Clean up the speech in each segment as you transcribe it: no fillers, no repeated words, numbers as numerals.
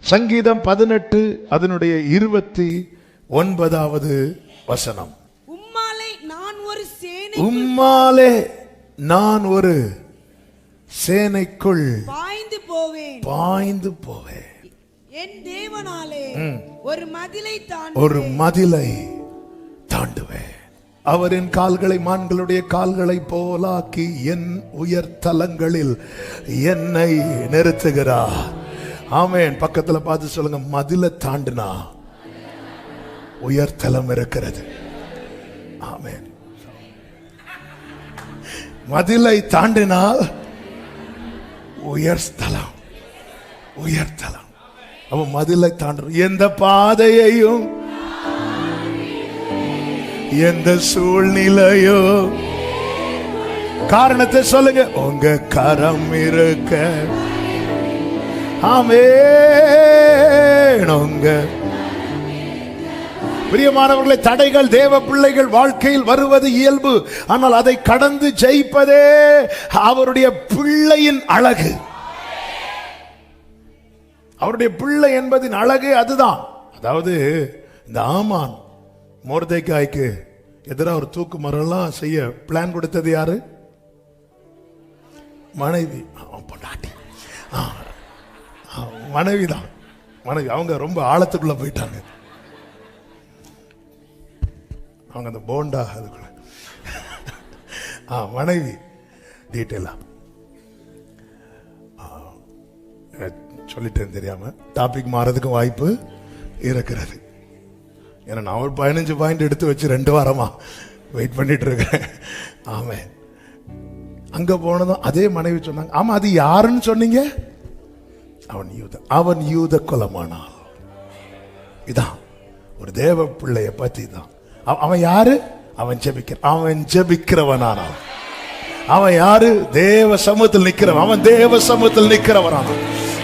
சங்கீதம் 18 அதனுடைய 29வது வசனம். உம்மாலே நான் ஒரு சேனைக்குள் பாய்ந்து போவேன். என் தேவனாலே ஒரு மதிலை தாண்டுவேன். அவரின் கால்களை மான்களுடைய கால்களை போலாக்கி என் உயர்தலங்களில் என்னை நிறுத்துகிறார். ஆமென். பக்கத்துல பார்த்து சொல்லுங்க, மதிலை தாண்டினா உயர்தலம் இருக்கிறது. ஆமென். மதிலை தாண்டினால் உயர்ஸ்தலம். அவ மதிலை தாண்டு. எந்த பாதையையும் எந்த சூழ்நிலையோ காரணத்தை சொல்லுங்க, உங்க கரம் இருக்க. ஆமென். உங்க பிரியமானவர்களை, தடைகள் தேவ பிள்ளைகள் வாழ்க்கையில் வருவது இயல்பு. ஆனால் அதை கடந்து ஜெயிப்பதே அவருடைய பிள்ளையின் அழகு. அவருடைய பிள்ளை என்பதின் அழகு அதுதான். அதாவது இந்த ஆமான் மொர்தெகாய்க்கு எதிராக ஒரு தூக்கு மரம்லாம் செய்ய பிளான் கொடுத்தது யாரு? மனைவி. மனைவிதான். மனைவி. அவங்க ரொம்ப ஆழத்துக்குள்ள போயிட்டாங்க. அவங்க அந்த போண்டா அதுக்குள்ள மனைவி டீட்டெயிலா சொல்லிட்டேன் தெரியாம. டாபிக் மாறதுக்கும் வாய்ப்பு இருக்கிறது. ஏன்னா நான் ஒரு 15 பாயிண்ட் எடுத்து வச்சு 2 வாரமா வெயிட் பண்ணிட்டு இருக்கேன். ஆமே. அங்க போனதும் அதே மனைவி சொன்னாங்க, ஆமா அது யாருன்னு சொன்னீங்க? அவன் யூத குலமானான். இதான் ஒரு தேவ பிள்ளைய பத்தி தான். அவன் யாரு? அவன் ஜெபிக்கிறவனானான். அவன் யாரு? தேவ சமூகத்தில் நிக்கிறவன். அவன் தேவ சமூகத்தில் நிக்கிறவனானான்.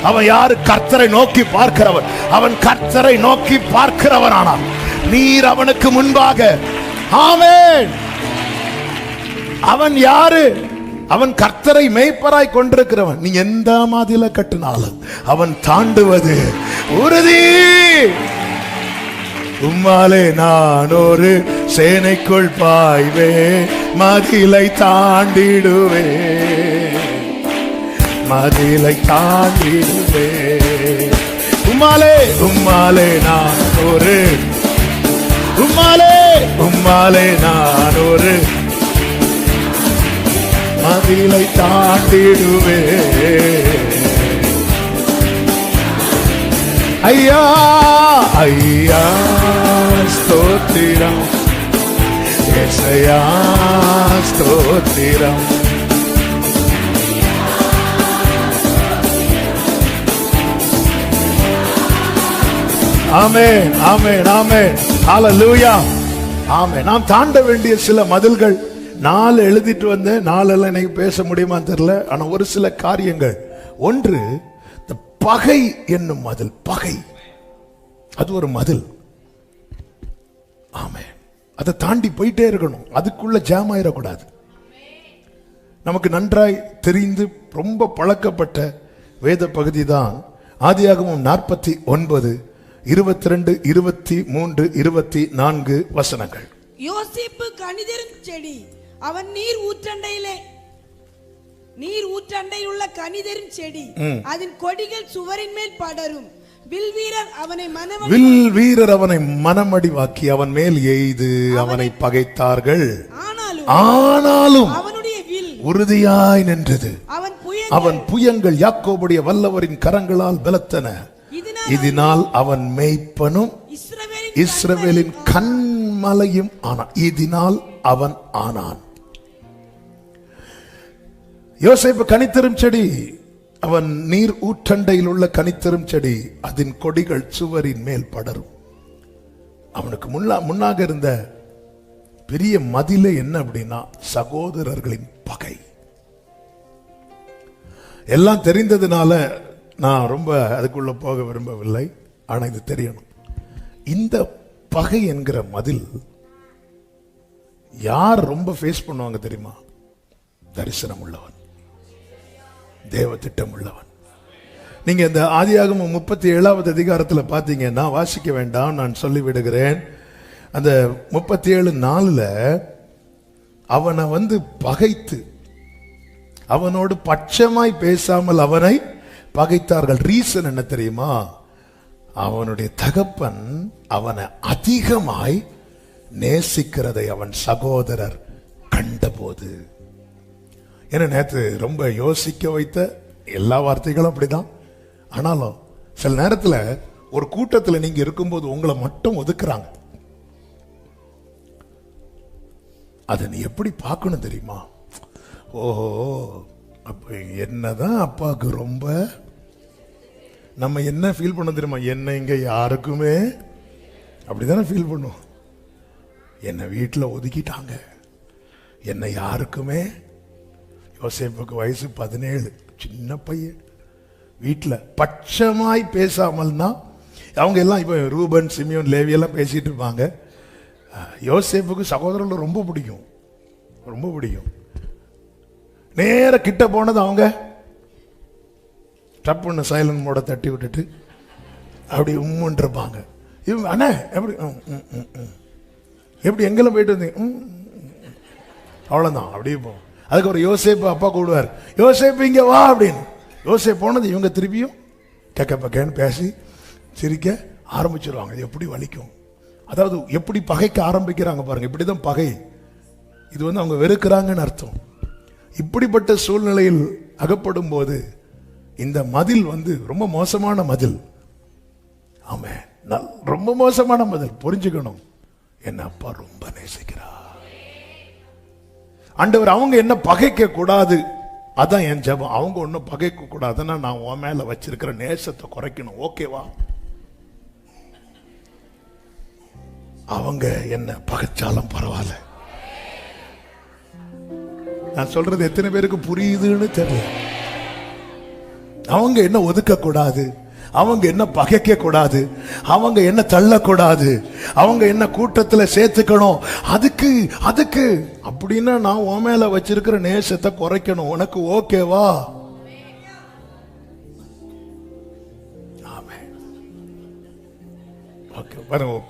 அவன் யாரு? கர்த்தரை நோக்கி பார்க்கிறவன். அவன் கர்த்தரை நோக்கி பார்க்கிறவனானான். நீர் அவனுக்கு முன்பாக. ஆமென். அவன் யாரு? அவன் கர்த்தரை மேய்ப்பராய் கொண்டிருக்கிறவன். நீ எந்த மாதில கட்டினாலும் அவன் தாண்டுவது உறுதி. உம்மாலே நான் ஒரு சேனைக்குள் பாய்வே, மதிலை தாண்டிடுவே, மதிலை தாண்டிடுவே. உம்மாலே நான் ஒரு, உம்மாலே நான் ஒரு மதிலை தாண்டிடுவே. ஐயா ஐயா ஸ்தோத்திரம், యేసయ్యా ஸ்தோத்திரம். ஆமென், ஆமென், ஆமென். ஹல்லேலூயா. ஆமென். நாம் தாண்ட வேண்டிய சில மதில்கள் 4 எழுதிட்டு வந்தேன். 4 எல்லாம் எனக்கு பேச முடியுமான்னு தெரியல. ஆனா ஒரு சில காரியங்கள். ஒன்று, பகை என்னும் மதில். பகை அது ஒரு மதில். ஆமென். அதை தாண்டி போயிட்டே இருக்கணும். அதுக்குள்ள ஜாம் ஆயிடக்கூடாது. நமக்கு நன்றாய் தெரிந்து ரொம்ப பழக்கப்பட்ட வேத பகுதி தான் ஆதியாகமம் 49 22 23 24 வசனங்கள். யோசேப்பு கனிதரும் செடி, அவன் நீர் ஊற்றண்டையில் உள்ள கனிதரும் செடி, அதன் கொடிகள் சுவரின் மேல் படரும். வில் வீரர் அவனை மனமடிவாக்கி அவன் மேல் எய்து அவனை பகைத்தார்கள். ஆனாலும் அவனுடைய வில் உறுதியாய் நின்றது. அவன் புயங்கள் யாக்கோபுடைய வல்லவரின் கரங்களால் பலத்தன. இதனால் அவன் மேய்ப்பனும் இஸ்ரவேலின் கண்மலையும் ஆனான். இதனால் அவன் ஆனான். யோசேப்பு கனித்தரும் செடி, அவன் நீர் ஊற்றண்டையில் உள்ள கனித்தரும் செடி, அதன் கொடிகள் சுவரின் மேல் படரும். அவனுக்கு முன்னாக இருந்த பெரிய மதிலே என்ன அப்படின்னா சகோதரர்களின் பகை. எல்லாம் தெரிந்ததுனால நான் ரொம்ப அதுக்குள்ள போக விரும்பவில்லை. ஆனா இது தெரியணும். இந்த பகை என்கிற மதில் யார் ரொம்ப ஃபேஸ் பண்ணுவாங்க தெரியுமா? தரிசனம் உள்ளவன், தேவ திட்டம் உள்ளவன், நீங்க இந்த ஆதியாகமம் 37வது அதிகாரத்துல பாத்தீங்கன்னா, வாசிக்க வேண்டாம், நான் சொல்லி விடுகிறேன். அந்த 37:4 அவனை வந்து பகைத்து அவனோடு பட்சமாய் பேசாமல் அவனை பகைத்தார்கள். ரீசன் என்ன தெரியுமா? அவனுடைய தகப்பன் அவனை அதிகமாய் நேசிக்கிறதை அவன் சகோதரர் கண்டபோது. ஏன்னா நேற்று ரொம்ப யோசிக்க வைத்த எல்லா வார்த்தைகளும் அப்படிதான். ஆனாலும் சில நேரத்தில் ஒரு கூட்டத்தில் நீங்க இருக்கும்போது உங்களை மட்டும் ஒதுக்குறாங்க. அதை நீ எப்படி பார்க்கணும் தெரியுமா? ஓஹோ, அப்ப என்னதான் அப்பாவுக்கு ரொம்ப நம்ம என்ன ஃபீல் பண்ண தெரியுமா? என்ன இங்க யாருக்குமே அப்படிதானே ஃபீல் பண்ணும். என்னை வீட்டில் ஒதுக்கிட்டாங்க, என்னை யாருக்குமே. யோசேப்புக்கு வயசு 17, சின்ன பையன். வீட்டில் பட்சமாய் பேசாமல்னா அவங்க எல்லாம் இப்போ ரூபன், சிமியோன், லேவியெல்லாம் பேசிட்டு இருப்பாங்க. யோசேப்புக்கு சகோதரர்கள் ரொம்ப பிடிக்கும், ரொம்ப பிடிக்கும். நேர கிட்ட போனது அவங்க டப்புன்னு சைலண்ட் மோட தட்டி விட்டுட்டு அப்படி உம்முன்னு இருப்பாங்க. இவங்க அண்ணா எப்படி எப்படி எங்கெல்லாம் போயிட்டு வந்தீங்க, அவ்வளோதான், அப்படியே போவோம். அதுக்கு ஒரு யோசேப்பு அப்பா கூடுவார், யோசேப்பு இங்கே வா அப்படின்னு. யோசேப்பு போனது இவங்க திருப்பியும் கேட்க பக்கன்னு பேசி சிரிக்க ஆரம்பிச்சிருவாங்க. இது எப்படி வலிக்கும். அதாவது எப்படி பகைக்க ஆரம்பிக்கிறாங்க பாருங்க. இப்படிதான் பகை. இது வந்து அவங்க வெறுக்கிறாங்கன்னு அர்த்தம். இப்படிப்பட்ட சூழ்நிலையில் அகப்படும் போது இந்த மதில் வந்து ரொம்ப மோசமான மதில். ஆமே, ரொம்ப மோசமான மதில். புரிஞ்சுக்கணும், என்ன அப்பா ரொம்ப நேசிக்கிறார். ஆண்டவர் அவங்க என்ன பகைக்க கூடாது, அதான் என் ஜெபம். அவங்க ஒன்னும் பகைக்க கூடாதுன்னா நான் உன் மேல வச்சிருக்கிற நேசத்தை குறைக்கணும். ஓகேவா? அவங்க என்ன பகைச்சாலும் பரவாயில்ல. நான் சொல்றது எத்தனை பேருக்கு புரியுதுன்னு தெரியல. அவங்க என்ன ஒதுக்க கூடாது, அவங்க என்ன பகைக்க கூடாது, அவங்க என்ன தள்ளக்கூடாது, அவங்க என்ன கூட்டத்தில் சேர்த்துக்கணும். அதுக்கு அதுக்கு அப்படின்னா நான் உன் மேல வச்சிருக்கிற நேசத்தை குறைக்கணும். உனக்கு ஓகேவா?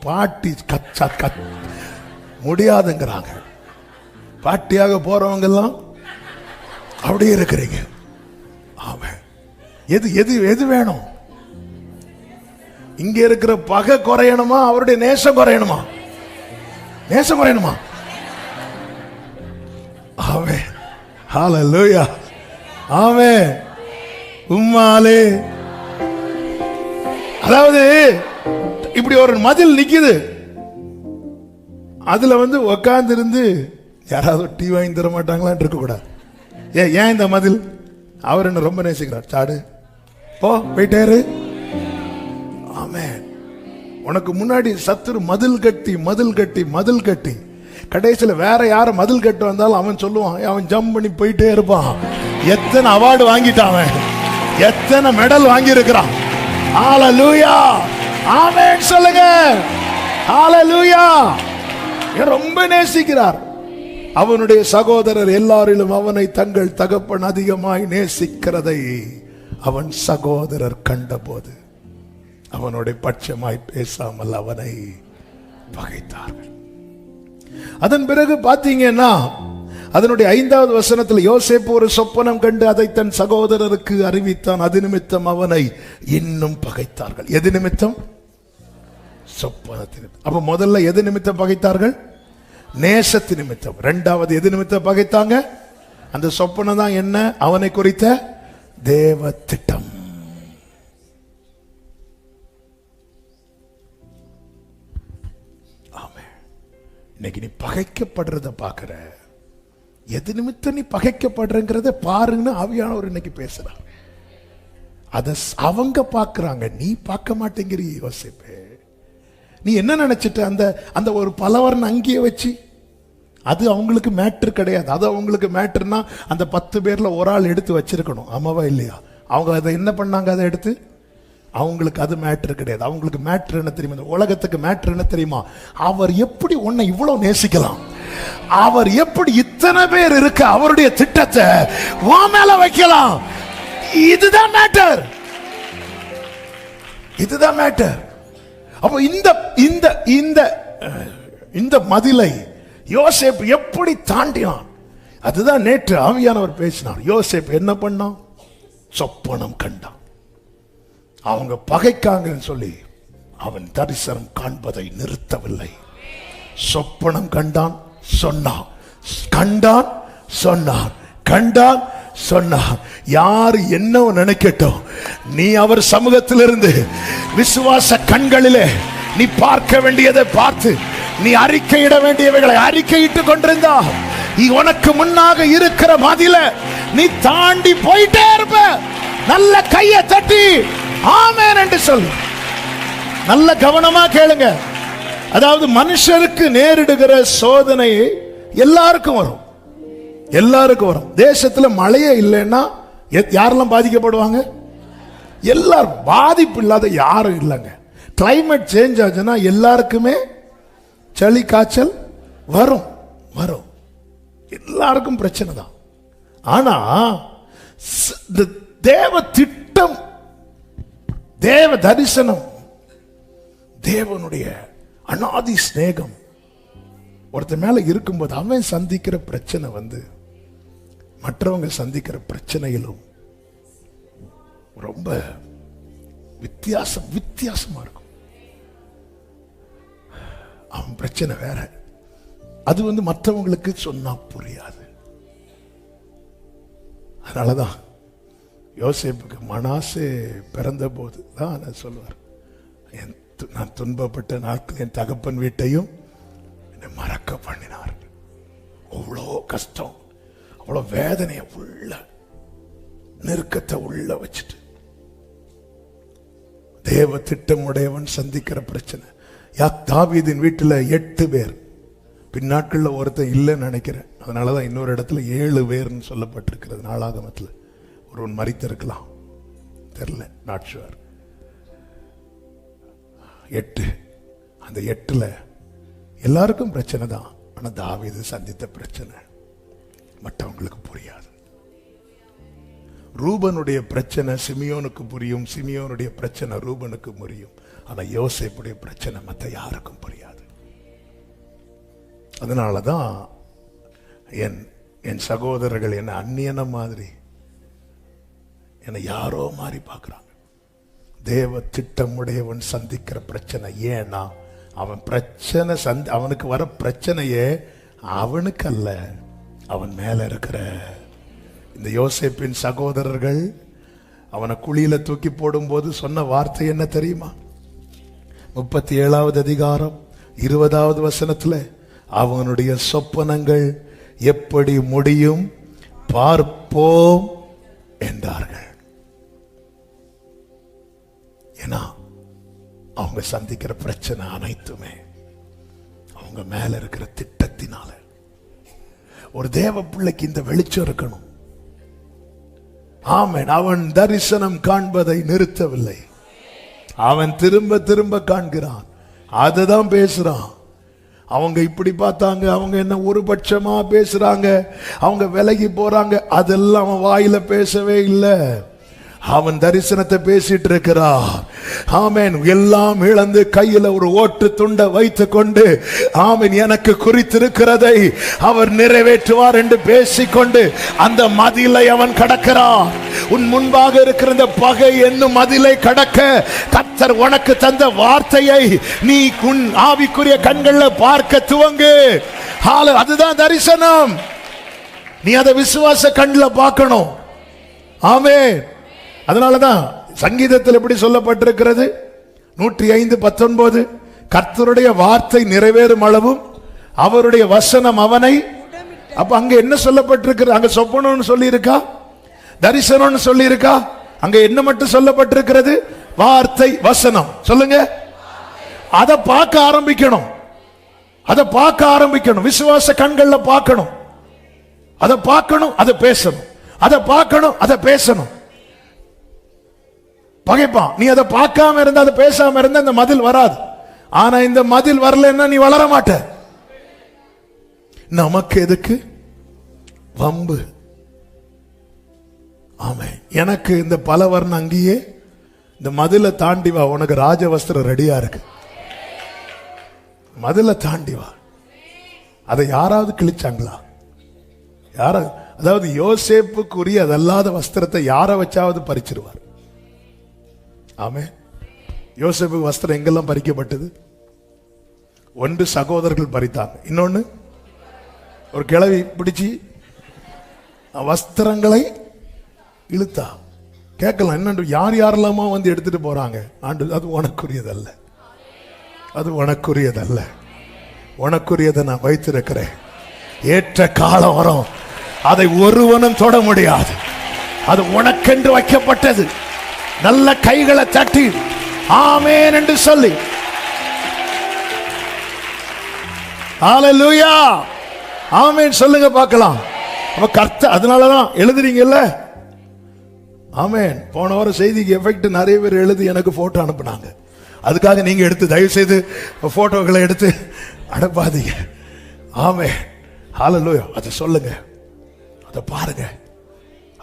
பாட்டி கச்சா முடியாதுங்கிறாங்க. பாட்டியாக போறவங்க எல்லாம் அப்படியே இருக்கிறீங்க. ஆமாம், எது எது எது வேணும்? இங்க இருக்கிற பகை குறையணுமா, அவருடைய நேசம் குறையணுமா? நேசம் குறையணுமா? ஆமென், ஹல்லேலூயா, ஆமென். உம்மாலே அதாவது இப்படி ஒரு மதில் நிக்குது, அதுல வந்து உட்கார்ந்து இருந்து யாராவது டீ வாங்கி தர மாட்டாங்களான்னு இருக்க கூடாது. ஏன் இந்த மதில்? அவர் என்ன ரொம்ப நேசிக்கிறார். சாடு போ, போயிட்டாரு. ஆமென். உனக்கு முன்னாடி சத்துரு மதில் கட்டி மதில் கட்டி மதில் கட்டி கடைசியில் வேற யார மதில் கட்டு வந்தாலும் அவன் சொல்லுவான், அவன் ஜம்ப் பண்ணி போயிட்டே இருப்பான். எத்தனை அவார்டு வாங்கிட்டான், எத்தனை மெடல் வாங்கி இருக்கிறான். ஹல்லேலூயா, ஆமென் சொல்லுங்க. ஹல்லேலூயா. ரொம்ப நேசிக்கிறார். அவனுடைய சகோதரர் எல்லாரிலும் அவனை தங்கள் தகப்பன் அதிகமாய் நேசிக்கிறதை அவன் சகோதரர் கண்டபோது அவனுடைய பட்சமாய் பேசாமல் அவனை பகைத்தார்கள். அதன் பிறகு பாத்தீங்கன்னா அதனுடைய 5வது வசனத்தில் யோசேப்பு ஒரு சொப்பனம் கண்டு அதை தன் சகோதரருக்கு அறிவித்தான். அது நிமித்தம் அவனை இன்னும் பகைத்தார்கள். எது நிமித்தம்? சொப்பனத்தின். அப்ப முதல்ல எது நிமித்தம் பகைத்தார்கள்? நேசத்து நிமித்தம். 2வது எது நிமித்தம் பகைத்தாங்க? அந்த சொப்பனம் தான் என்ன? அவனை குறித்த தேவ திட்டம். ஆமே, இன்னைக்கு நீ பகைக்கப்படுறத பாக்குற. எது நிமித்தம் நீ பகைக்கப்படுறங்கிறத பாருங்கன்னு ஆவியானவர் இன்னைக்கு பேசுறார். அத அவங்க பாக்குறாங்க, நீ பார்க்க மாட்டேங்கிற. யோசிப்பே, நீ என்ன நினைச்சிட்ட? அந்த அந்த ஒரு பலவர்ண அங்கேயே வச்சு அது அவங்களுக்கு மேட்ரு கிடையாது. அது அவங்களுக்கு மேட்ருனா அந்த 10 பேர்ல ஒரு ஆள் எடுத்து வச்சிருக்கணும். ஆமாவா இல்லையா? அவங்க அதை என்ன பண்ணாங்க? அதை எடுத்து, அவங்களுக்கு அது மேட்ரு கிடையாது. அவங்களுக்கு மேட்ரு என்ன தெரியுமா? இந்த உலகத்துக்கு மேட்ரு என்ன தெரியுமா? அவர் எப்படி உன்னை இவ்வளவு நேசிக்கலாம், அவர் எப்படி இத்தனை பேர் இருக்க அவருடைய திட்டத்தை உன் மேல வைக்கலாம். இதுதான் மேட்டர். இதுதான் மேட்டர். அப்போ இந்த இந்த இந்த இந்த மதிலை யோசேப்பு எப்படி தாண்டினான்? அதுதான் நேற்று ஆவியானவர் பேசினார். யோசேப்பு என்ன பண்ணான்? சொப்பனம் கண்டான். அவங்க பகைக்காங்கன்னு சொல்லி அவன் தரிசனம் காண்பதை நிறுத்தவில்லை. சொப்பனம் கண்டான், சொன்னான், கண்டான், சொன்னான், கண்டான், சொன்னான். யார் என்ன நினைக்கட்டும், நீ அவர் சமூகத்திலிருந்து விசுவாச கண்களிலே நீ பார்க்க வேண்டியதை பார்த்து, நீ அறிக்கையிட வேண்டியவைகளை அறிக்கையிட்டுக் கொண்டிருந்தா, உனக்கு முன்னாக இருக்கிற மதில நீ தாண்டி போயிட்டே இருப்ப. நல்ல கையை தட்டி ஆமென் என்று சொல்லு. நல்ல கவனமா கேளுங்க. அதாவது மனுஷருக்கு நேரிடுகிற சோதனை எல்லாருக்கும் வரும், எல்லாருக்கும் வரும். தேசத்துல மழையே இல்லைன்னா யாரெல்லாம் பாதிக்கப்படுவாங்க? எல்லாரும். பாதிப்பு இல்லாத யாரும் இல்லைங்க. கிளைமேட் சேஞ்ச் ஆச்சுன்னா எல்லாருக்குமே சளி காய்ச்சல் வரும் வரும். எல்லாருக்கும் பிரச்சனை தான். ஆனா தேவ திட்டம், தேவ தரிசனம், தேவனுடைய அநாதி ஸ்நேகம் ஒருத்தர் மேல இருக்கும்போது அவன் சந்திக்கிற பிரச்சனை மற்றவங்க சந்திக்கிற பிரச்சனையிலும் ரொம்ப வித்தியாசமா இருக்கும். அவன் பிரச்சனை வேற, அது மற்றவங்களுக்கு சொன்னா புரியாது. அதனாலதான் யோசேப்புக்கு மனாசே பிறந்த போது தான் சொல்லுவார், நான் துன்பப்பட்ட நாட்கள் என் தகப்பன் வீட்டையும் என்னை மறக்க பண்ணினார். அவ்வளோ கஷ்டம், அவ்வளோ வேதனையை உள்ள, நெருக்கத்தை உள்ள வச்சுட்டு தேவ திட்டம் உடையவன் சந்திக்கிற பிரச்சனை. தாவீதின் வீட்டில் 8 பேர், பின்னாட்கள்ல ஒருத்தன் இல்லைன்னு நினைக்கிறேன். அதனாலதான் இன்னொரு இடத்துல 7 பேர்னு சொல்லப்பட்டிருக்கிறது. நாளாகமத்தில் ஒருவன் மரித்திருக்கலாம், தெரியல, நாட் ஷுவர். 8, அந்த 8ல எல்லாருக்கும் பிரச்சனை தான். ஆனா தாவீது சந்தித்த பிரச்சனை மற்றவங்களுக்கு புரியாது. ரூபனுடைய பிரச்சனை சிமியோனுக்கு புரியும், சிமியோனுடைய பிரச்சனை ரூபனுக்கு புரியும். ஆனா யோசேப்புடைய பிரச்சனை மற்ற யாருக்கும் புரியாது. அதனாலதான் என் சகோதரர்கள் என்ன அந்நியன மாதிரி, என்னை யாரோ மாதிரி பார்க்கிறாங்க. தேவ திட்டம் உடையவன் சந்திக்கிற பிரச்சனை. ஏன்னா அவன் பிரச்சனை அவனுக்கு வர பிரச்சனையே அவனுக்கு அல்ல, அவன் மேல இருக்கிற இந்த யோசேப்பின் சகோதரர்கள் அவனை குழியில தூக்கி போடும் போது சொன்ன வார்த்தை என்ன தெரியுமா? 37வது அதிகாரம் 20வது வசனத்துல, அவனுடைய சொப்பனங்கள் எப்படி முடியும் பார்ப்போம் என்றார்கள். ஏன்னா அவங்க சந்திக்கிற பிரச்சனை அனைத்துமே அவங்க மேல இருக்கிற திட்டத்தினால. ஒரு தேவ பிள்ளைக்கு இந்த வெளிச்சம் இருக்கணும். ஆமென். அவன் தரிசனம் காண்பதை நிறுத்தவில்லை. அவன் திரும்ப திரும்ப காண்கிறான், அதுதான் பேசுறான். அவங்க இப்படி பார்த்தாங்க, அவங்க என்ன ஒரு பட்சமா பேசுறாங்க, அவங்க விலகி போறாங்க, அதெல்லாம் அவன் வாயில பேசவே இல்லை. அவன் தரிசனத்தை பேசிட்டு இருக்கிறான். ஆமென். எல்லாம் இழந்து கையில ஒரு ஓட்டு துண்டை வைத்துக் கொண்டு, ஆமென், எனக்கு குறித்திருக்கிறதை அவர் நிறைவேற்றுவார் என்று பேசிக்கொண்டு அந்த மதிலை அவன் கடக்கிறான். உன் முன்பாக இருக்கிற இந்த பகை என்னும் மதிலை கடக்க கர்த்தர் உனக்கு தந்த வார்த்தையை நீ உன் ஆவிக்குரிய கண்கள்ல பார்க்க துவங்கு. அதுதான் தரிசனம். நீ அதை விசுவாச கண்ல பார்க்கணும். ஆமென். அதனாலதான் சங்கீதத்தில் எப்படி சொல்லப்பட்டிருக்கிறது? 105:19, கர்த்தருடைய வார்த்தை நிறைவேறும் அளவும் அவருடைய வசனம் அவனை. அப்ப அங்க என்ன சொல்லப்பட்டிருக்கிறது? அங்க சொப்பனம்னு சொல்லி இருக்கா, தரிசனம்னு சொல்லி இருக்கா? அங்க என்ன மட்டும் சொல்லப்பட்டிருக்கிறது? வார்த்தை, வசனம். சொல்லுங்க. அதை பார்க்க ஆரம்பிக்கணும், அதை பார்க்க ஆரம்பிக்கணும். விசுவாச கண்கள்ல பார்க்கணும், அதை பார்க்கணும், அதை பேசணும், அதை பார்க்கணும், அதை பேசணும். பகைப்பான். நீ அதை பார்க்காம இருந்தா, அதை பேசாம இருந்தா இந்த மதில் வராது. ஆனா இந்த மதில் வரலன்னா நீ வளர மாட்ட. நமக்கு எதுக்கு வம்பு? ஆமே. எனக்கு இந்த பல வர்ண அங்கேயே இந்த மதில தாண்டி வா, உனக்கு ராஜ வஸ்திரம் ரெடியா இருக்கு. மதில தாண்டி வா. அதை யாராவது கிழிச்சாங்களா? யாராவது? அதாவது யோசேப்புக்குரிய அதல்லாத வஸ்திரத்தை யாரை வச்சாவது பறிச்சிருவார். ஆமே. யோசேப்புக்கு வஸ்திரம் எங்கெல்லாம் பறிக்கப்பட்டது? ஒன்று சகோதரர்கள் பறித்தாங்க, இன்னொன்னு ஒரு கிழவி பிடிச்சி வஸ்திரங்களை இழுத்தா. கேட்கலாம், என்னண்டு யார் யாரெல்லாமோ வந்து எடுத்துட்டு போறாங்க. ஆண்டு, அது உனக்குரியதல்ல, அது உனக்குரியதல்ல. உனக்குரியதை நான் வைத்திருக்கிறேன். ஏற்ற காலம் வரும், அதை ஒருவனும் தொட முடியாது. அது உனக்கென்று வைக்கப்பட்டது. நல்ல கைகளை தட்டி ஆமென் என்று சொல்லி, ஹல்லேலூயா, ஆமென் சொல்லுங்க பார்க்கலாம். அப்ப கர்த்தர், அதனாலதான் எழுதுறீங்கல்ல, ஆமென். போன வாரம் செய்திக்கு எஃபெக்ட் நிறைய பேர் எழுதி எனக்கு போட்டோ அனுப்புனாங்க. அதுக்காக நீங்க எடுத்து தயவு செய்து போட்டோக்களை எடுத்து அனுப்பாதீங்க. ஆமென், ஹல்லேலூயா. அதை சொல்லுங்க, அதை பாருங்க,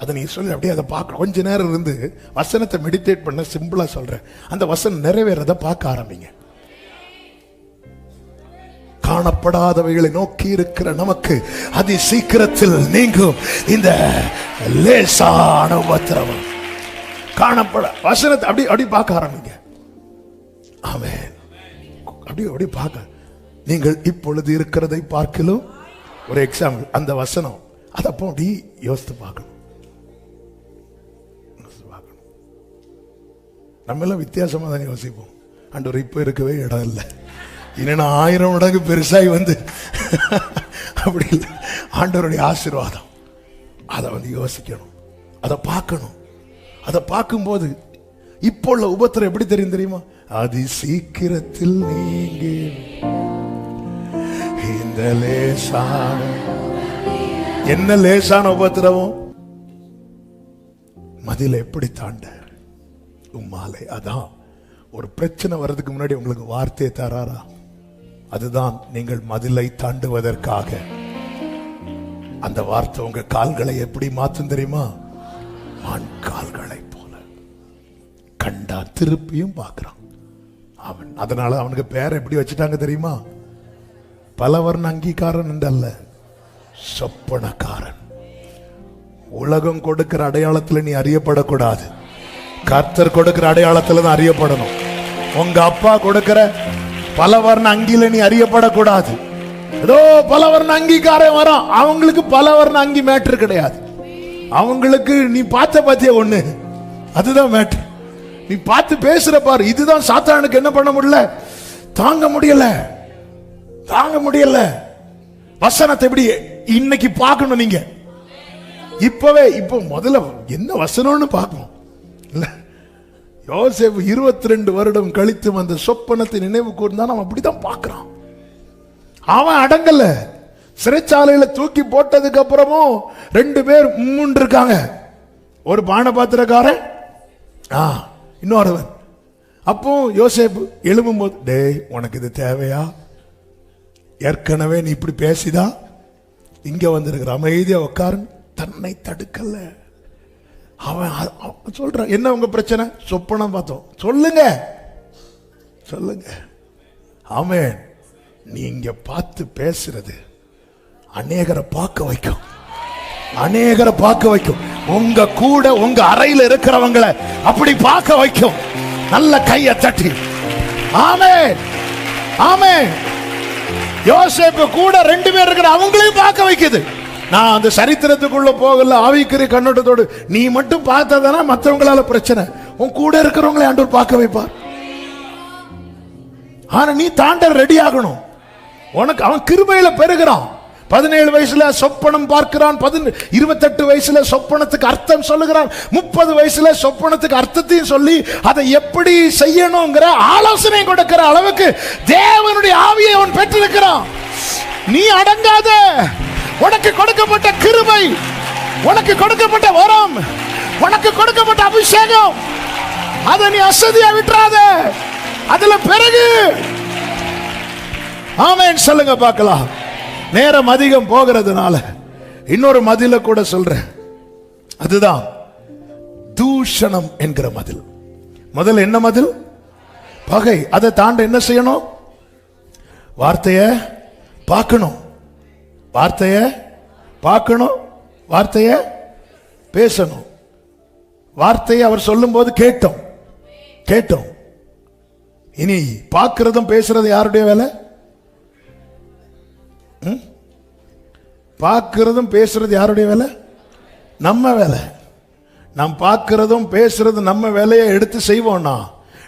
அதை நீங்க சொல்லி அப்படியே அதை பார்க்க கொஞ்ச நேரம் இருந்து வசனத்தை மெடிடேட் பண்ண. சிம்பிளா சொல்றேன், அந்த வசனம் நிறைவேறத பார்க்க ஆரம்பிங்க. காணப்படாதவைகளை நோக்கி இருக்கிற நமக்கு அதி சீக்கிரத்தில் நீங்கும் இந்த லேசான உபத்திரவம். காணப்பட வசனத்தை அப்படி அப்படி பார்க்க ஆரம்பிங்க. ஆமென். அப்படி அப்படி பார்க்க. நீங்கள் இப்பொழுது இருக்கிறதை பார்க்கலும் ஒரு எக்ஸாம்பிள், அந்த வசனம் அதை அப்போ அப்படி யோசித்து பார்க்கணும். நம்ம எல்லாம் வித்தியாசமா தான் யோசிப்போம். ஆண்டவர் இப்ப இருக்கவே இடம் இல்லை, இன்னும் 1000 மடங்கு பெருசாய் வந்து அப்படி இல்லை. ஆண்டவருடைய ஆசீர்வாதம், அதை வந்து யோசிக்கணும், அதை பார்க்கணும். அதை பார்க்கும்போது இப்போ உள்ள உபத்திரம் எப்படி தெரியும் தெரியுமா? அதி சீக்கிரத்தில் நீங்க இந்த லேசான, என்ன லேசான உபத்திரவம், மதில எப்படி தாண்ட உம்மாலே. அதான் ஒரு பிரச்சனை வர்றதுக்கு முன்னாடி உங்களுக்கு வார்த்தையை தராரா? அதுதான் நீங்கள் மதிலை தாண்டுவதற்காக. அந்த வார்த்தை உங்க கால்களை எப்படி மாத்தும் தெரியுமா? மான் கால்களை போல. கண்டா திருப்பியும் பார்க்கிறான் அவன். அதனால அவனுக்கு பேரை எப்படி வச்சுட்டாங்க தெரியுமா? பலவர்ண அங்கீகாரன் என்றல்ல, சொப்பனக்காரன். உலகம் கொடுக்கிற அடையாளத்தில் நீ அறியப்படக்கூடாது, கர்த்தர் கொடுக்கிற அடையாளத்தில் தான் அறியப்படணும். உங்க அப்பா கொடுக்கிற பலவர்ண அங்கில நீ அறியப்படக்கூடாது. ஏதோ பலவர்ண அங்கீகாரம் வரும், அவங்களுக்கு பலவர்ண அங்கி மேட்ரு கிடையாது. அவங்களுக்கு நீ பார்த்த பத்திய ஒண்ணு, அதுதான் மேட்ரு. நீ பார்த்து பேசுற பாரு, இதுதான் சாத்தானுக்கு என்ன பண்ண முடியல, தாங்க முடியல, தாங்க முடியல. வசனத்தை எப்படி இன்னைக்கு பார்க்கணும் நீங்க, இப்பவே. இப்போ முதல்ல என்ன வசனம்னு பார்க்கணும் இல்ல. யோசேப்பு 22 வருடம் கழித்து அந்த சொப்பனத்தை நினைவு கூர்ந்தான். அவன் அப்படிதான் பார்க்கிறான். அவன் அடங்கல. சிறைச்சாலையில தூக்கி போட்டதுக்கு அப்புறமும் 2 பேர் முன்னு இருக்காங்க. ஒரு பானபாத்திரக்காரன், இன்னொருவன். அப்போ யோசேப்பு எழும்பும் போது, டேய் உனக்கு இது தேவையா? ஏற்கனவே நீ இப்படி பேசிதா, இங்க வந்திருக்கிற, அமைதியா உட்காரு. தன்னை தடுக்கல. அவன் சொல்றான், என்ன உங்க பிரச்சனை? சொப்பனம் பார்த்தோம், சொல்லுங்க சொல்லுங்க. ஆமென். நீங்க பார்த்து பேசுறது அநேகரை பார்க்க வைக்கும், அநேகரை பார்க்க வைக்கும். உங்க கூட உங்க அறையில் இருக்கிறவங்களை அப்படி பார்க்க வைக்கும். நல்ல கையை தட்டி ஆமென், ஆமென். யோசேப்பு கூட 2 பேர் இருக்கிற, அவங்களையும் பார்க்க வைக்குது. நான் அந்த சரித்திரத்துக்குள்ள போகல, ஆவிக்குரிய கண்ணோட்டத்தோடு. நீ மட்டும் பார்த்ததானா மற்றவங்களால பிரச்சனை, உன் கூட இருக்கிறவங்களை ஆண்டவர் பார்க்க வைப்பார். ஆனா நீ தாண்ட ரெடி ஆகணும். உனக்கு அவன் கிருபையில பெருகிறான். 17 வயசுல சொப்பனம் பார்க்கிறான், 28 வயசுல சொப்பனத்துக்கு அர்த்தம் சொல்லுகிறான், 30 வயசுல சொப்பனத்துக்கு அர்த்தத்தையும் சொல்லி அதை எப்படி செய்யணுங்கிற ஆலோசனை கொடுக்கிற அளவுக்கு தேவனுடைய ஆவியை அவன் பெற்றிருக்கிறான். நீ அடங்காத. உனக்கு கொடுக்கப்பட்ட கிருபை, உனக்கு கொடுக்கப்பட்ட வரம், உனக்கு கொடுக்கப்பட்ட அபிஷேகம், அதை நீ அசதியா விட்டுறாத. அதுல பிறகு ஆமென் சொல்லுங்க பார்க்கலாம். நேரம் அதிகம் போகிறதுனால இன்னொரு மதில கூட சொல்றேன். அதுதான் தூஷணம் என்கிற மதில். முதல்ல என்ன மதில்? பகை. அதை தாண்ட என்ன செய்யணும்? வார்த்தைய பார்க்கணும், வார்த்தைய பார்க்கணும், வார்த்தைய பேசணும். வார்த்தையை அவர் சொல்லும் போது கேட்டோம். இனி பார்க்கிறதும் பேசுறது யாருடைய வேலை? பார்க்கிறதும் பேசுறது யாருடைய வேலை? நம்ம வேலை. நாம் பார்க்கிறதும் பேசுறது நம்ம வேலையை எடுத்து செய்வோம்னா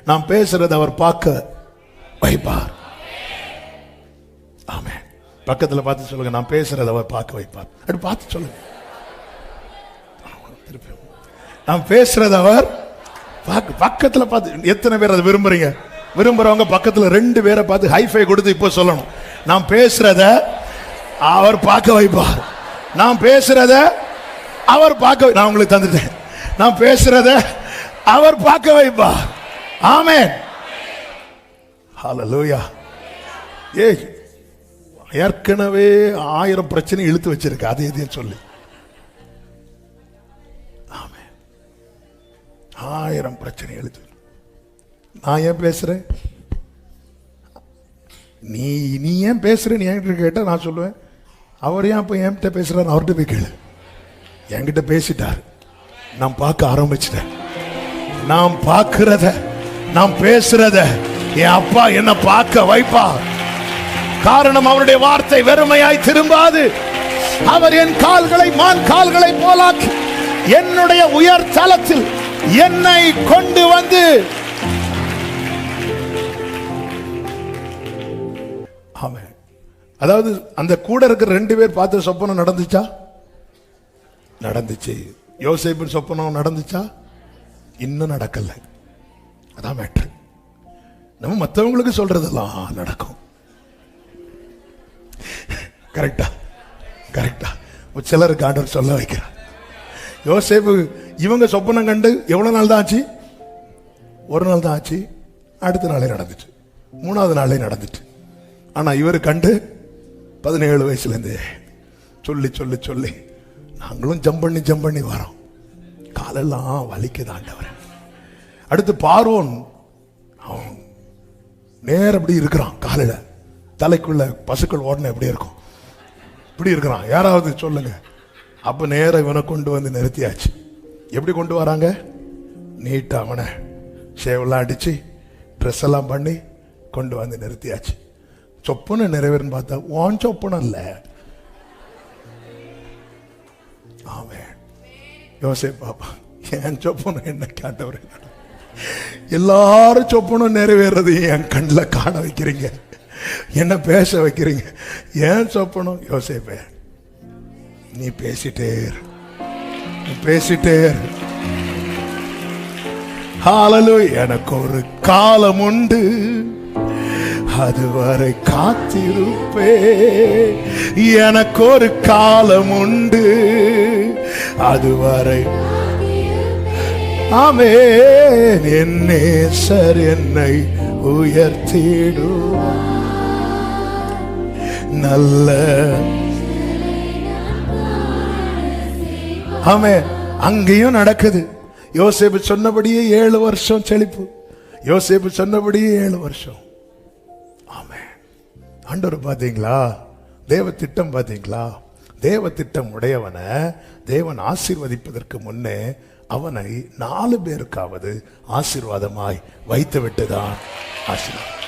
நாம் பேசுறது அவர் பார்க்க வைப்பார். ஆமென். பக்கத்தில் பார்த்து சொல்லுங்க, நான் பேசுறது அவர் பார்க்க வைப்பார். அப்படி பார்த்து சொல்லுங்க. நான் பேசுறது அவர் பக்கத்தில் பார்த்து. எத்தனை பேர் அதை விரும்புறீங்க? விரும்புறவங்க பக்கத்தில் 2 பேரை பார்த்து ஹைஃபை கொடுத்து இப்போ சொல்லணும், நான் பேசுறத அவர் பார்க்க வைப்பார். நான் பேசுறத அவர் பார்க்க, நான் உங்களுக்கு தந்துட்டேன். நான் பேசுறத அவர் பார்க்க வைப்பார். ஆமென். ஹல்லேலூயா. ஏற்கனவே 1000 பிரச்சனை இழுத்து வச்சிருக்கு, அது எதையும் சொல்லி. ஆமென். 1000 பிரச்சனை இழுத்து. நான் ஏன் பேசுறேன்? நீ ஏன் பேசுற? நீ என்கிட்ட கேட்டா நான் சொல்லுவேன், அவர் ஏன் அப்ப என்கிட்ட பேசுறாரு? அவர்கிட்ட போய் கேளு. என்கிட்ட பேசிட்டார், நான் பார்க்க ஆரம்பிச்சிட்டேன். நான் பார்க்கிறத, நான் பேசுறத என் அப்பா என்ன பார்க்க வைப்பார். காரணம், அவருடைய வார்த்தை வெறுமையாய் திரும்பாது. அவர் என் கால்களை மான் கால்களை போலாக்கி என்னுடைய உயர் தலத்தில் என்னை கொண்டு வந்து. ஆமென். அதாவது அந்த கூட இருக்கிற 2 பேர் பார்த்த சொப்பனம் நடந்துச்சா? நடந்துச்சு. யோசேப்பின் சொப்பனம் நடந்துச்சா? இன்னும் நடக்கல. அதான் மேட்ரு. நம்ம மற்றவங்களுக்கு சொல்றதெல்லாம் நடக்கும். கரெக்டா? சிலருக்கு ஆண்டவர் சொல்ல வைக்கிறார். யோசேப்பு இவங்க சொப்பனம் கண்டு எவ்வளவு நாள் தான் ஆச்சு? ஒரு நாள் தான் ஆச்சு. அடுத்த நாளே நடந்துச்சு, 3வது நாளே நடந்துச்சு. ஆனா இவர் கண்டு 17 வயசுல இருந்து சொல்லி சொல்லி சொல்லி நாங்களும் ஜம்ப் பண்ணி வரோம். காலெல்லாம் வலிக்குது ஆண்டவர். அடுத்து பார்வோன் அவன் நேர அப்படி இருக்கிறான், காலையில தலைக்குள்ள பசுக்கள் ஓடன எப்படி இருக்கும், இப்படி இருக்கிறான். யாராவது சொல்லுங்க. அப்ப நேரம் இவனை கொண்டு வந்து நிறுத்தியாச்சு. எப்படி கொண்டு வராங்க? நீட்டா அவனை சேவெல்லாம் அடிச்சு ட்ரெஸ் எல்லாம் பண்ணி கொண்டு வந்து நிறுத்தியாச்சு. சொப்பனை நிறைவேறுன்னு பார்த்தா உன் சொப்பனம் இல்ல. ஆமென். யோசேப்பு பாப்பா, என் சொப்பனம் என்ன கேட்டவர்? எல்லாரும் சொப்பனும் நிறைவேறது என் கண்ணில் காண வைக்கிறீங்க, என்ன பேச வைக்கிறீங்க. ஏன் சொப்பனம்? யோசேப்பே, நீ பேசிட்டே ஹல்லேலூயா. எனக்கு ஒரு காலம் உண்டு, அதுவரை காத்திருப்பே. எனக்கு ஒரு காலம் உண்டு, அதுவரை. ஆமென். என் நேசர் என்னை உயர்த்திடுவார். நல்ல ஆமென். அங்கேயும் நடக்குது. யோசேப்பு சொன்னபடியே 7 வருஷம் செழிப்பு. யோசேப்பு சொன்னபடியே 7 வருஷம். ஆமென். ஆண்டவர் பாத்தீங்களா? தேவ திட்டம் பாத்தீங்களா? தேவ திட்டம் உடையவனை தேவன் ஆசீர்வதிப்பதற்கு முன்னே அவனை 4 பேருக்காவது ஆசீர்வாதமாய் வைத்து விட்டுதான் ஆசீர்வாதம்.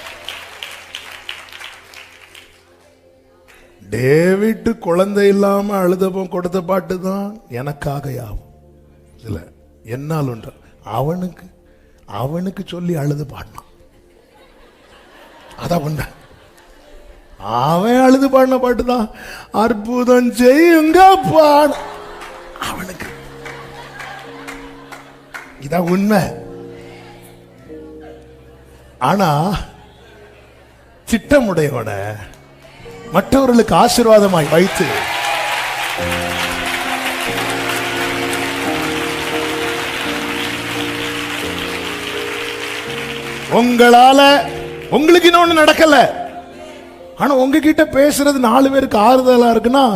டேவிட் குழந்தை இல்லாம அழுதப்போ கொடுத்த பாட்டு தான் எனக்காக யாவும். இல்ல என்னால் ஒன்று அவனுக்கு சொல்லி அழுது பாடினான். அதான் உண்மை. அவன் அழுது பாடின பாட்டு தான் அற்புதம் செய்யுங்க பாட அவனுக்கு. இதான் உண்மை. ஆனா திட்டமுடையவன மற்றவர்களுக்கு ஆசீர்வாதமாய் வைத்து உங்களால உங்களுக்கு இன்னொன்னு நடக்கல, ஆனா உங்ககிட்ட பேசுறது 4 பேருக்கு ஆறுதலா இருக்குன்னா,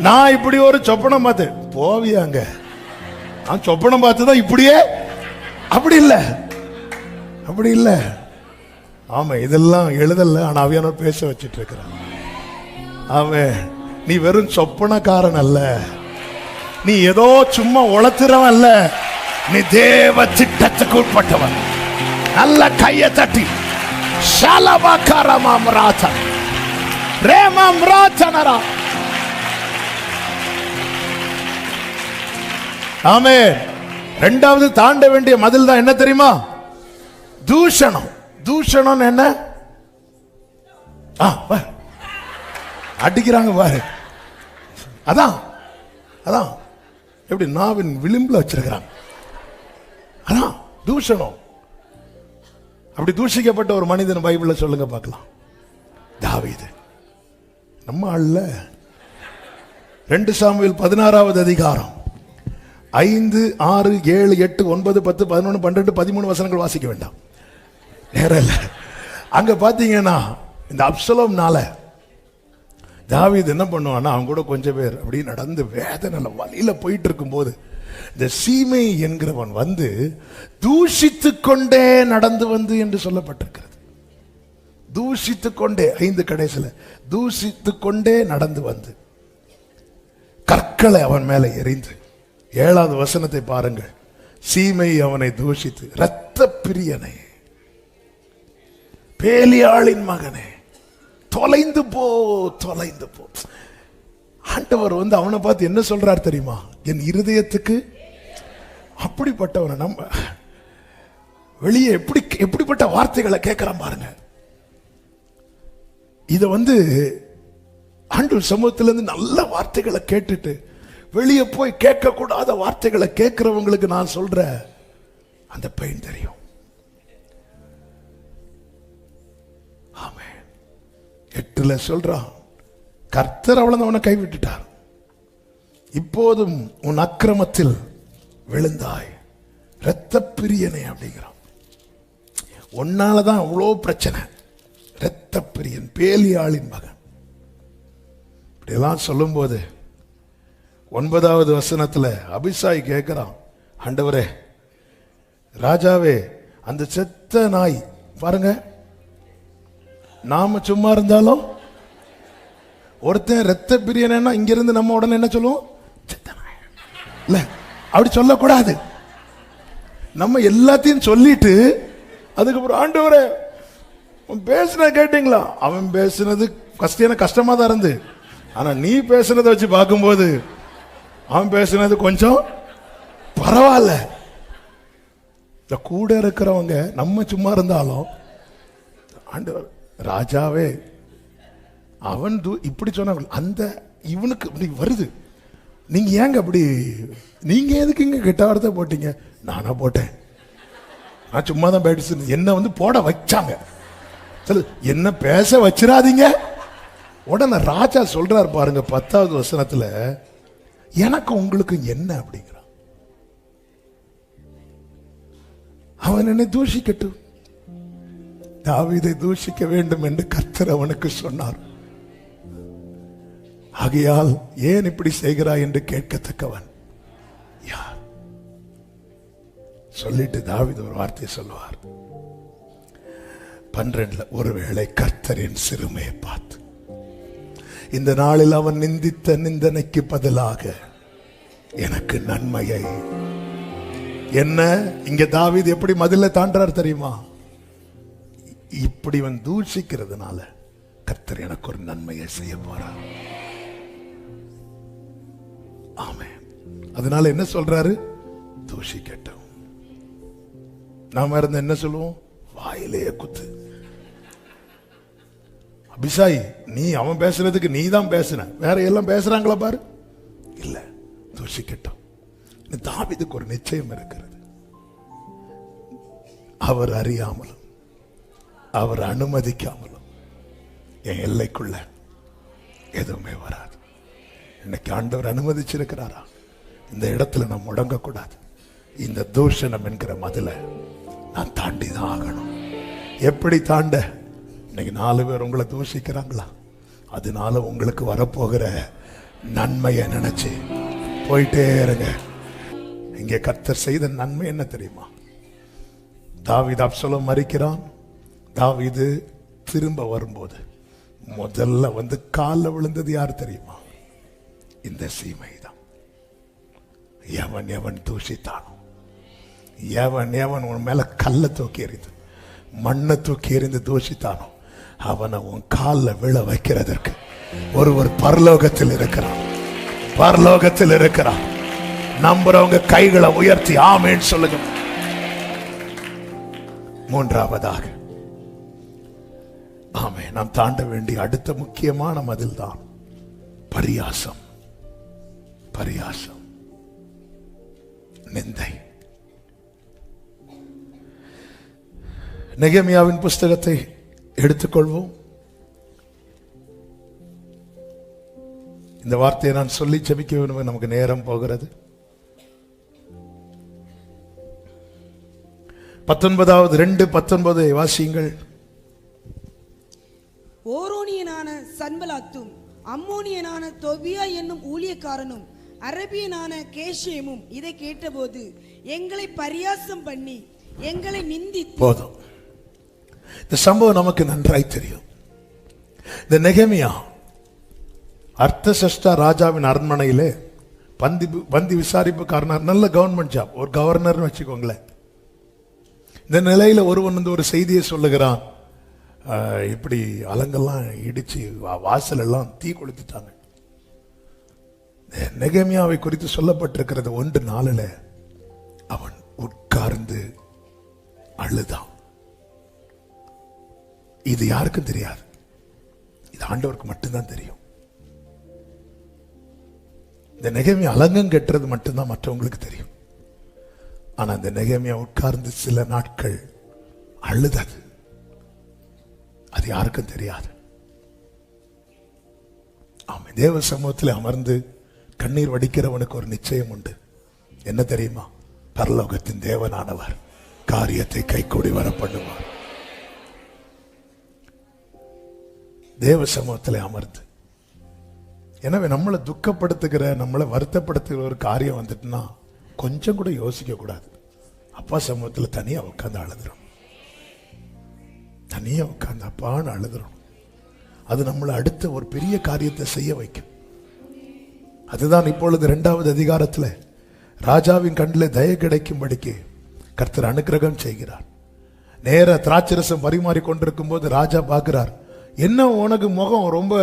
நான் இப்படி ஒரு சொப்பனம் பார்த்தேன். போவியாங்க நான் சொப்பனம் பார்த்துதான் இப்படியே. அப்படி இல்ல, அப்படி இல்ல. ஆமா, இதெல்லாம் எழுதல, ஆனா ஆவியானவர் பேச வச்சிட்டு இருக்கிறான். ஆமென். நீ வெறும் சொப்பனக்காரன் அல்ல, நீ ஏதோ சும்மா உளத்துறவன் அல்ல, நீ தேவ திட்டத்துக்கு உட்பட்டவன். நல்ல கையை தட்டி ஷலபகரமம்ராதன் ரேமம்ராதனரா. ஆமென். இரண்டாவது தாண்ட வேண்டிய மதில் தான் என்ன தெரியுமா? தூஷணம். தூஷணம் என்ன? அடிக்கிறாங்க பாரு. அதான் அதான் எப்படி நாவின் விளிம்புல வச்சிருக்கிறாங்க. அதான் தூஷணம். அப்படி தூஷிக்கப்பட்ட ஒரு மனிதன் பைபிள்ல சொல்லுங்க பார்க்கலாம். தாவீது. நம்ம ஆள்ல 2 சாமுவேல் 16வது அதிகாரம் 5, 6, 7, 8, 9, 10, 11, 12, 13 வசனங்கள் வாசிக்க வேண்டாம், நேரம் இல்ல. அங்க பாத்தீங்கன்னா இந்த அப்சலோம்னால தாவீது என்ன பண்ணுவான்னா, அவங்க கூட கொஞ்சம் பேர் அப்படி நடந்து வேதனை வழியில போயிட்டு இருக்கும் போது இந்த சீமை என்கிறவன் வந்து தூஷித்து கொண்டே நடந்து வந்து என்று சொல்லப்பட்டிருக்கிறது. தூஷித்து கொண்டே, 5 கடைசில தூஷித்து கொண்டே நடந்து வந்து கற்களை அவன் மேல எறிந்து, 7வது வசனத்தை பாருங்கள். சீமை அவனை தூஷித்து, இரத்த பிரியனை, பேலியாளின் மகனே, தொலைந்து போ, தொலைந்து போ. ஆண்டவர் வந்து அவனை பார்த்து என்ன சொல்றார் தெரியுமா? என் இருதயத்துக்கு அப்படிப்பட்டவனை நம்ம வெளியே எப்படிப்பட்ட வார்த்தைகளை கேட்கிறான் பாருங்க. இத வந்து ஆண்டவர் சமூகத்திலிருந்து நல்ல வார்த்தைகளை கேட்டுட்டு வெளியே போய் கேட்க கூடாத வார்த்தைகளை கேட்கிறவங்களுக்கு நான் சொல்ற அந்த பெயின் தெரியும். ஆமென். 8ல சொல்றான், கர்த்தர் அவனை கைவிட்டுட்டார், இப்போதும் உன் அக்கிரமத்தில் விழுந்தாய், இரத்த பிரியனே அப்படிங்கிறான். உன்னாலதான் அவ்வளோ பிரச்சனை. இரத்த பிரியன், பேலியாளின் மகன். இப்படியெல்லாம் சொல்லும் போது 9வது வசனத்துல அபிசாய் கேட்கிறான், ஆண்டவரே, ராஜாவே, அந்த செத்த நாய் பாருங்க, நாம சும்மா இருந்தாலும் ஒருத்தன் இரத்த பிரியனா இங்க இருந்து நம்ம உடனே என்ன சொல்லுவோம்? செத்த நாய். இல்ல, அப்படி சொல்லக்கூடாது. நம்ம எல்லாத்தையும் சொல்லிட்டு அதுக்கப்புறம், ஆண்டவரே பேசுன கேட்டீங்களா? அவன் பேசுனது கஷ்டமா தான் இருந்து, ஆனா நீ பேசுனதை வச்சு பார்க்கும்போது அவன் பேசுனது கொஞ்சம் பரவாயில்ல. இந்த கூட இருக்கிறவங்க நம்ம சும்மா இருந்தாலும், ஆண்டவர் ராஜாவே, அவன் இப்படி சொன்ன அந்த இவனுக்கு இப்படி வருது, நீங்க ஏங்க அப்படி, நீங்க எதுக்கு இங்க கெட்ட வார்த்தை போட்டீங்க? நானா போட்டேன், நான் சும்மா தான் பேச, என்ன வந்து போட வச்சாங்க, என்ன பேச வச்சிடாதீங்க. உடனே ராஜா சொல்றாரு பாருங்க 10வது வசனத்துல, எனக்கு உங்களுக்கு என்ன அப்படிங்கிறான். அவன் என்னை தூஷிக்கட்டும், தாவீதை தூஷிக்க வேண்டும் என்று கர்த்தர் அவனுக்கு சொன்னார். ஆகையால் ஏன் இப்படி செய்கிறாய் என்று கேட்கத்தக்கவன் யார்? சொல்லிட்டு தாவீது ஒரு வார்த்தை சொல்லுவார் 12ல, ஒருவேளை கர்த்தரின் சிறுமையை பார்த்து இந்த நாளில் அவன் நிந்தித்த நிந்தனைக்கு பதிலாக எனக்கு நன்மையை. என்ன இங்க தாவீது எப்படி மதில தாண்டார் தெரியுமா? இப்படி அவன் தூஷிக்கிறதுனால கர்த்தர் எனக்கு ஒரு நன்மையை செய்ய போறார். ஆமென். அதனால என்ன சொல்றாரு? தூஷிக்கட்டும். நாம இருந்த என்ன சொல்லுவோம்? வாயிலேயே குத்து. அபிசாய், நீ அவன் பேசுறதுக்கு நீ தான் பேசுன, வேற எல்லாம் பேசுறாங்களா பாரு? இல்ல, தூஷிக்கட்டும். தாவீதுக்கு ஒரு நிச்சயம் இருக்கிறது. அவர் அறியாமலும் அவர் அனுமதிக்காமலும் என் எல்லைக்குள்ள எதுவுமே வராது. இன்னைக்கு ஆண்டவர் அனுமதிச்சிருக்கிறாரா? இந்த இடத்துல நான் முடங்க கூடாது. இந்த தூஷணம் என்கிற மதில நான் தாண்டி தான் ஆகணும். எப்படி தாண்ட? இன்னைக்கு 4 பேர் உங்களை தூஷிக்கிறாங்களா? அதனால உங்களுக்கு வரப்போகிற நன்மையை நினைச்சு போயிட்டே இருங்க. இங்கே கர்த்தர் செய்த நன்மை என்ன தெரியுமா? தாவீது அப்சலோம் மரிக்கிறான். தாவீது திரும்ப வரும்போது முதல்ல வந்து காலில் விழுந்தது யார் தெரியுமா? இந்த சீமைதான். எவன் எவன் தூஷித்தானோ, எவன் எவன் உன் மேல கல்லை தூக்கி எறிந்து மண்ணை தூக்கி எறிந்து தூஷித்தானோ அவனை உன் காலில் விழ வைக்கிறதற்கு ஒருவர் பரலோகத்தில் இருக்கிறான். பரலோகத்தில் இருக்கிறான். நம்புறவங்க கைகளை உயர்த்தி ஆமென் சொல்லுங்க. மூன்றாவதாக ஆமே, நாம் தாண்ட வேண்டிய அடுத்த முக்கியமான மதில் தான் பரியாசம். பரியாசம், நிந்தை. நெகேமியாவின் புஸ்தகத்தை எடுத்துக்கொள்வோம். இந்த வார்த்தையை நான் சொல்லி ஜெபிக்க வேண்டும், நமக்கு நேரம் போகிறது. 19:2-19 வாசியுங்கள். ஓரோனியனான சன்பலாத்தும் அம்மோனியனான தொபியா என்னும் ஊழியக்காரனும் அரபியனான கேஷேமும் இதை கேட்டபோது எங்களை பரியாசம் பண்ணி எங்களை நிந்தித்து. போதும், இந்த சம்பவம் நமக்கு நன்றாய் தெரியும். இந்த நெகேமியா அர்த்தசஷ்டா ராஜாவின் அரண்மனையிலே பந்தி விசாரிப்புக்காரனார். நல்ல கவர்மெண்ட் ஜாப், ஒரு கவர்னர்னு வச்சுக்கோங்களேன். இந்த நிலையில ஒருவன் வந்து ஒரு செய்தியை சொல்லுகிறான். இப்படி அலங்கெல்லாம் இடிச்சு வாசல் எல்லாம் தீ கொளுத்திட்டாங்க. நெகேமியாவை குறித்து சொல்லப்பட்டிருக்கிறது 1:4 அவன் உட்கார்ந்து அழுதான். இது யாருக்கும் தெரியாது, இது ஆண்டவருக்கு மட்டும்தான் தெரியும். இந்த நெகேமியா அலங்கம் கட்டுறது மட்டும்தான் மற்றவங்களுக்கு தெரியும். ஆனா இந்த நெகேமியா உட்கார்ந்து சில நாட்கள் அழுதது, அது யாருக்கும் தெரியாது. ஆமாம், தேவ சமூகத்தில் அமர்ந்து கண்ணீர் வடிக்கிறவனுக்கு ஒரு நிச்சயம் உண்டு. என்ன தெரியுமா? பரலோகத்தின் தேவனானவர் காரியத்தை கைகூடி வர பண்ணுவார். தேவ சமூகத்தில் அமர்ந்து. எனவே நம்மளை துக்கப்படுத்துகிற, நம்மளை வருத்தப்படுத்துகிற ஒரு காரியம் வந்துட்டுனா கொஞ்சம் கூட யோசிக்க கூடாது. அப்பா சமூகத்தில் தனியா உட்கார்ந்து அழுதுறோம், தனியா உட்கார்ந்து அப்பான்னு அழுதுறோம். அது நம்மளை அடுத்த ஒரு பெரிய காரியத்தை செய்ய வைக்கும். அதுதான் இப்பொழுது 2வது அதிகாரத்தில் ராஜாவின் கண்ணில் தயை கிடைக்கும்படிக்கு கர்த்தர் அனுக்கிரகம் செய்கிறார். நேர திராட்சரசம் பரிமாறி கொண்டிருக்கும் போது ராஜா பார்க்கிறார், என்ன உனக்கு முகம் ரொம்ப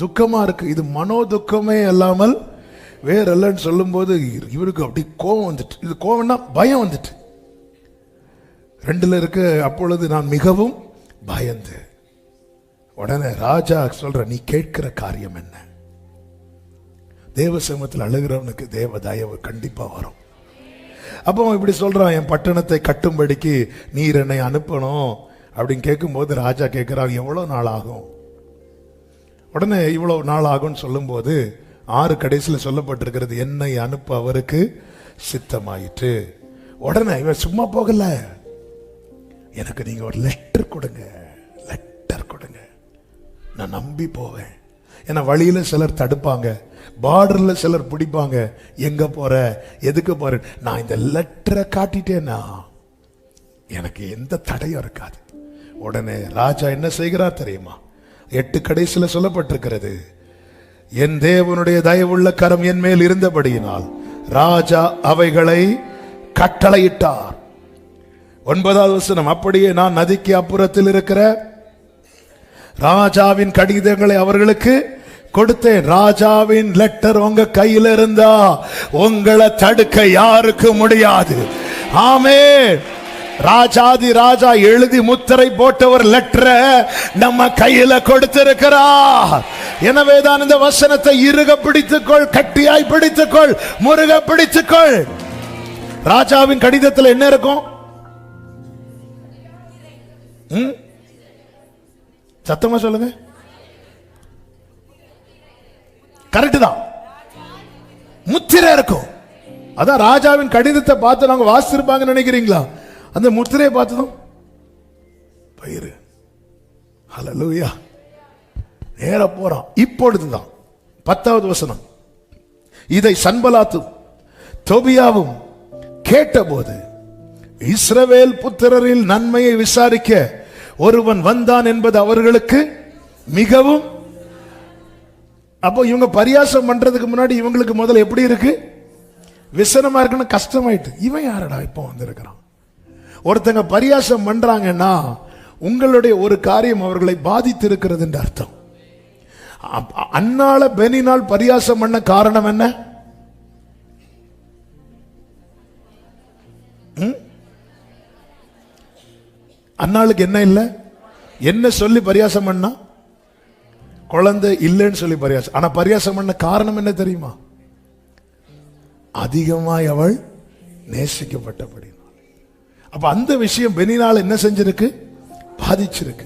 துக்கமா இருக்கு. இது மனோ துக்கமே அல்லாமல் வேற இல்லைன்னு சொல்லும் போது இவருக்கு அப்படி கோபம் வந்துட்டு. இது கோபம்னா பயம் வந்துட்டு. 2 இருக்கு. அப்பொழுது நான் மிகவும் பயந்து. உடனே ராஜா சொல்ற, நீ கேட்கிற காரியம் என்ன? தேவ சமூகத்தில் அழுகிறவனுக்கு தேவ தயவு கண்டிப்பா வரும். அப்போ இப்படி சொல்றான், என் பட்டணத்தை கட்டும்படிக்கு நீர் என்னை அனுப்பணும் அப்படின்னு கேட்கும்போது ராஜா கேட்கிறார், எவ்வளவு நாள் ஆகும்? உடனே இவ்வளவு நாள் ஆகும்னு சொல்லும் போது 6 கடைசியில் சொல்லப்பட்டிருக்கிறது, என்னை அனுப்ப அவருக்கு சித்தமாயிற்று. உடனே இவன் சும்மா போகல, எனக்கு நீங்க ஒரு லெட்டர் கொடுங்க, லெட்டர் கொடுங்க, நான் நம்பி போவேன். ஏன்னா வழியில சிலர் தடுப்பாங்க, பார்டர்ல சிலர் பிடிப்பாங்க, எங்க போற எதுக்கு போற. நான் இந்த லெட்டரை காட்டிட்டேன்னா எனக்கு எந்த தடையும் இருக்காது. உடனே ராஜா என்ன செய்கிறார் தெரியுமா? 8 கடைசியில் சொல்லப்பட்டிருக்கிறது, என் தேவனுடைய தயவுள்ள கரம் என் மேல் இருந்தபடியினால் ராஜா அவைகளை கட்டளையிட்டார். 9வது வசனம், அப்படியே நான் நதிக்கு அப்புறத்தில் இருக்கிற ராஜாவின் கடிதங்களை அவர்களுக்கு கொடுத்தேன். ராஜாவின் லெட்டர் உங்க கையில் இருந்தா உங்களை தடுக்க யாருக்கு முடியாது. ஆமென். ராஜாதி ராஜா எழுதி முத்திரை போட்ட ஒரு லெட்டரை நம்ம கையில கொடுத்திருக்கிறார். எனவேதான் இந்த வசனத்தை இறுக பிடித்துக்கொள், கட்டியாய் பிடித்துக்கொள், முருக பிடித்துக்கொள். ராஜாவின் கடிதத்தில் என்ன இருக்கும்? சத்தமா சொல்லுங்க. கரெக்ட் தான், முத்திரை இருக்கும். அதான் ராஜாவின் கடிதத்தை பார்த்து நாங்க வாசிச்சிருப்பாங்க நினைக்கிறீங்களா? அந்த முத்திரையை பார்த்ததும் பயிறு. ஹல்லேலூயா. நேர போறான். இப்பொழுதுதான் 10வது வசனம், இதை சன்பலாத்தும் தொபியாவும் கேட்டபோது, இஸ்ரவேல் புத்திரரில் நன்மையை விசாரிக்க ஒருவன் வந்தான் என்பது அவர்களுக்கு மிகவும். அப்போ இவங்க பரியாசம் பண்றதுக்கு முன்னாடி இவங்களுக்கு முதல்ல எப்படி இருக்கு? விசனமா இருக்குன்னு கஷ்டமாயிட்டு, இவன் யாரடா இப்போ வந்திருக்கிறான். ஒருத்தங்க பரியாசம் பண்றாங்கன்னா உங்களுடைய ஒரு காரியம் அவர்களை பாதித்து இருக்கிறது என்று அர்த்தம். அன்னால பெனினால் பரியாசம் பண்ண காரணம் என்ன? அன்னாளுக்கு என்ன இல்ல? என்ன சொல்லி பரியாசம் பண்ணா? குழந்தை இல்லைன்னு சொல்லி பரியாசம். ஆனா பரியாசம் பண்ண காரணம் என்ன தெரியுமா? அதிகமாய் அவள் நேசிக்கப்பட்டபடி. அப்ப அந்த விஷயம் பெனினால் என்ன செஞ்சிருக்கு? பாதிச்சிருக்கு.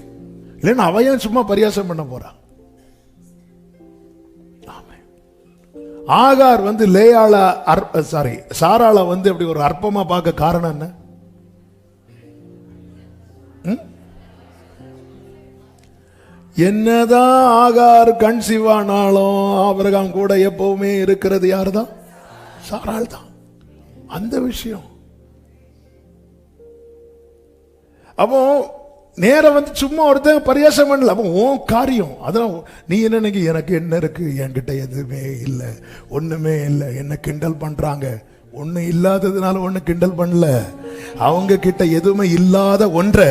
இல்லைன்னா அவையும் சும்மா பரியாசம் பண்ண போறா. ஆகார் வந்து லேயாள சாராள வந்து அப்படி ஒரு அற்பமா பார்க்க காரணம் என்ன? என்னதான் ஆகார் கன்சீவானாலும் ஆபிரகாம் கூட எப்பவுமே இருக்கிறது யாருதான்? சாராள் தான். அந்த விஷயம். அப்போ நேரம் வந்து சும்மா ஒருத்தன் பரியாசம் பண்ணல. அப்போ உன் காரியம் அதான். நீ என்ன நினைக்க? எனக்கு என்ன இருக்கு? என்கிட்ட எதுவுமே இல்லை, ஒண்ணுமே இல்லை, என்ன கிண்டல் பண்றாங்க. ஒண்ணு இல்லாததுனால ஒண்ணு கிண்டல் பண்ணல. அவங்க கிட்ட எதுவுமே இல்லாத ஒன்றை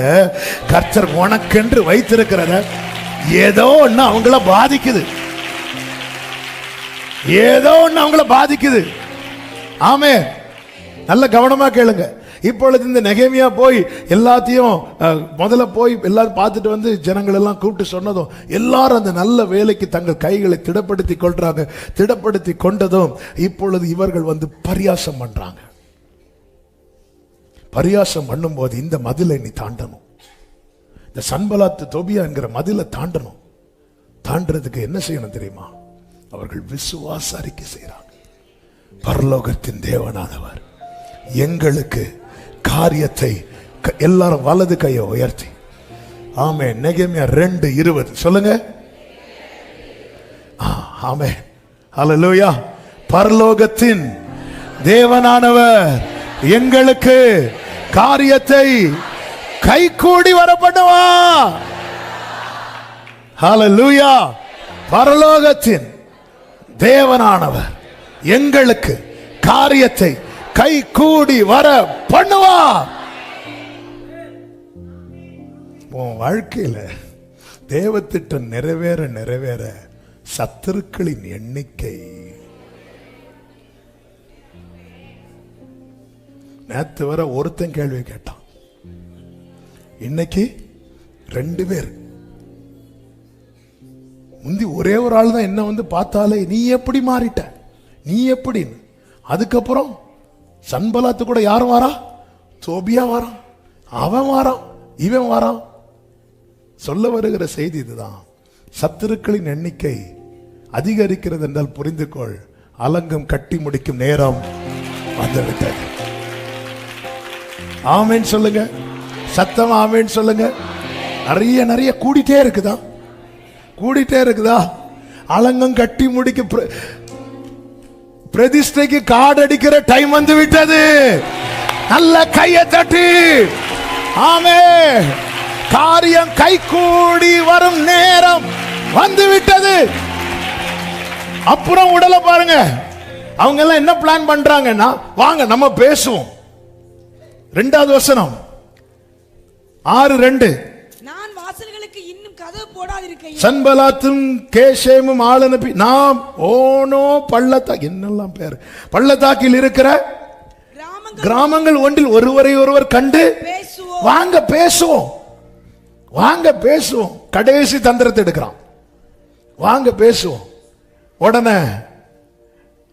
கர்த்தர் உனக்கென்று வைத்திருக்கிறத ஏதோ ஒண்ணு அவங்கள பாதிக்குது. ஏதோ ஒண்ணு அவங்கள பாதிக்குது. ஆமே, நல்ல கவனமா கேளுங்க. இப்பொழுது இந்த நெகேமியா போய் எல்லாத்தையும் முதல்ல போய் எல்லாரும் பார்த்துட்டு வந்து ஜனங்கள் எல்லாம் கூப்பிட்டு சொன்னதும் எல்லாரும் அந்த நல்ல வேலைக்கு தங்கள் கைகளை திடப்படுத்தி கொள்றாங்க. திடப்படுத்தி கொண்டதும் இப்பொழுது இவர்கள் வந்து பரியாசம் பண்றாங்க. பரியாசம் பண்ணும்போது இந்த மதிலை நீ தாண்டணும். இந்த சன்பலாத்து தொபியா என்கிற மதிலை தாண்டணும். தாண்டறதுக்கு என்ன செய்யணும் தெரியுமா? அவர்கள் விசுவாச அறிக்கை செய்யறாங்க. பரலோகத்தின் தேவனானவர் எங்களுக்கு காரியத்தை, எல்லாரும் வலது கையை உயர்த்தி ஆமென். நெகேமியா 2:20 சொல்லுங்க. ஆமென், ஹல்லேலூயா. பரலோகத்தின் தேவனானவர் எங்களுக்கு காரியத்தை கைகூடி வர பண்ணுவா. ஹல்லேலூயா. பரலோகத்தின் தேவனானவர் எங்களுக்கு காரியத்தை கை கூடி வர பண்ணுவா. உன் வாழ்க்கையில தேவத்திட்டம் நிறைவேற நிறைவேற சத்துருக்களின் எண்ணிக்கை. நேத்து வர ஒருத்தன் கேள்வி கேட்டான், இன்னைக்கு 2 பேர். முந்தி ஒரே ஒரு ஆள் தான் என்ன வந்து பார்த்தாலே நீ எப்படி மாறிட்ட, நீ எப்படின்னு. அதுக்கப்புறம் சன்பலாத்து கூட யார் வாரா? தோபியா வாரான், அவன் வாரான், இவன் வாரான். சொல்ல வருகிற செய்தி இதுதான். சத்துருக்களின் எண்ணிக்கை அதிகரிக்கிறது என்றால் புரிந்து கொள், அலங்கம் கட்டி முடிக்கும் நேரம் வந்துவிட்டது. ஆமென் சொல்லுங்க, சத்தம் ஆமென் சொல்லுங்க. நிறைய நிறைய கூடிட்டே இருக்குதா? கூடிட்டே இருக்குதா? அலங்கம் கட்டி முடிக்க பிரதிஷ்டைக்கு கார்டு அடிக்கிற டைம் வந்து விட்டது. நல்ல கையை தட்டி ஆமென். காரியம் கை கூடி வரும் நேரம் வந்து விட்டது. அப்புறம் உடலை பாருங்க, அவங்க எல்லாம் என்ன பிளான் பண்றாங்கன்னா, வாங்க நம்ம பேசுவோம். 2வது வசனம் 6:2. நான் வாசல்களுக்கு இன்னும் கதவு போடாதிருக்கையில் சன்பலாத்தும் கேஷேமும் ஆள் அனுப்பி நாம் ஓனோ பள்ளத்தாக்கு, என்னெல்லாம் பேர், பள்ளத்தாக்கில் இருக்கிற கிராமங்கள் ஒன்றில் ஒருவரை ஒருவர் கண்டு பேசுவோம். வாங்க பேசுவோம், வாங்க பேசுவோம். கடைசி தந்திரத்தை எடுக்கிறான், வாங்க பேசுவோம். உடனே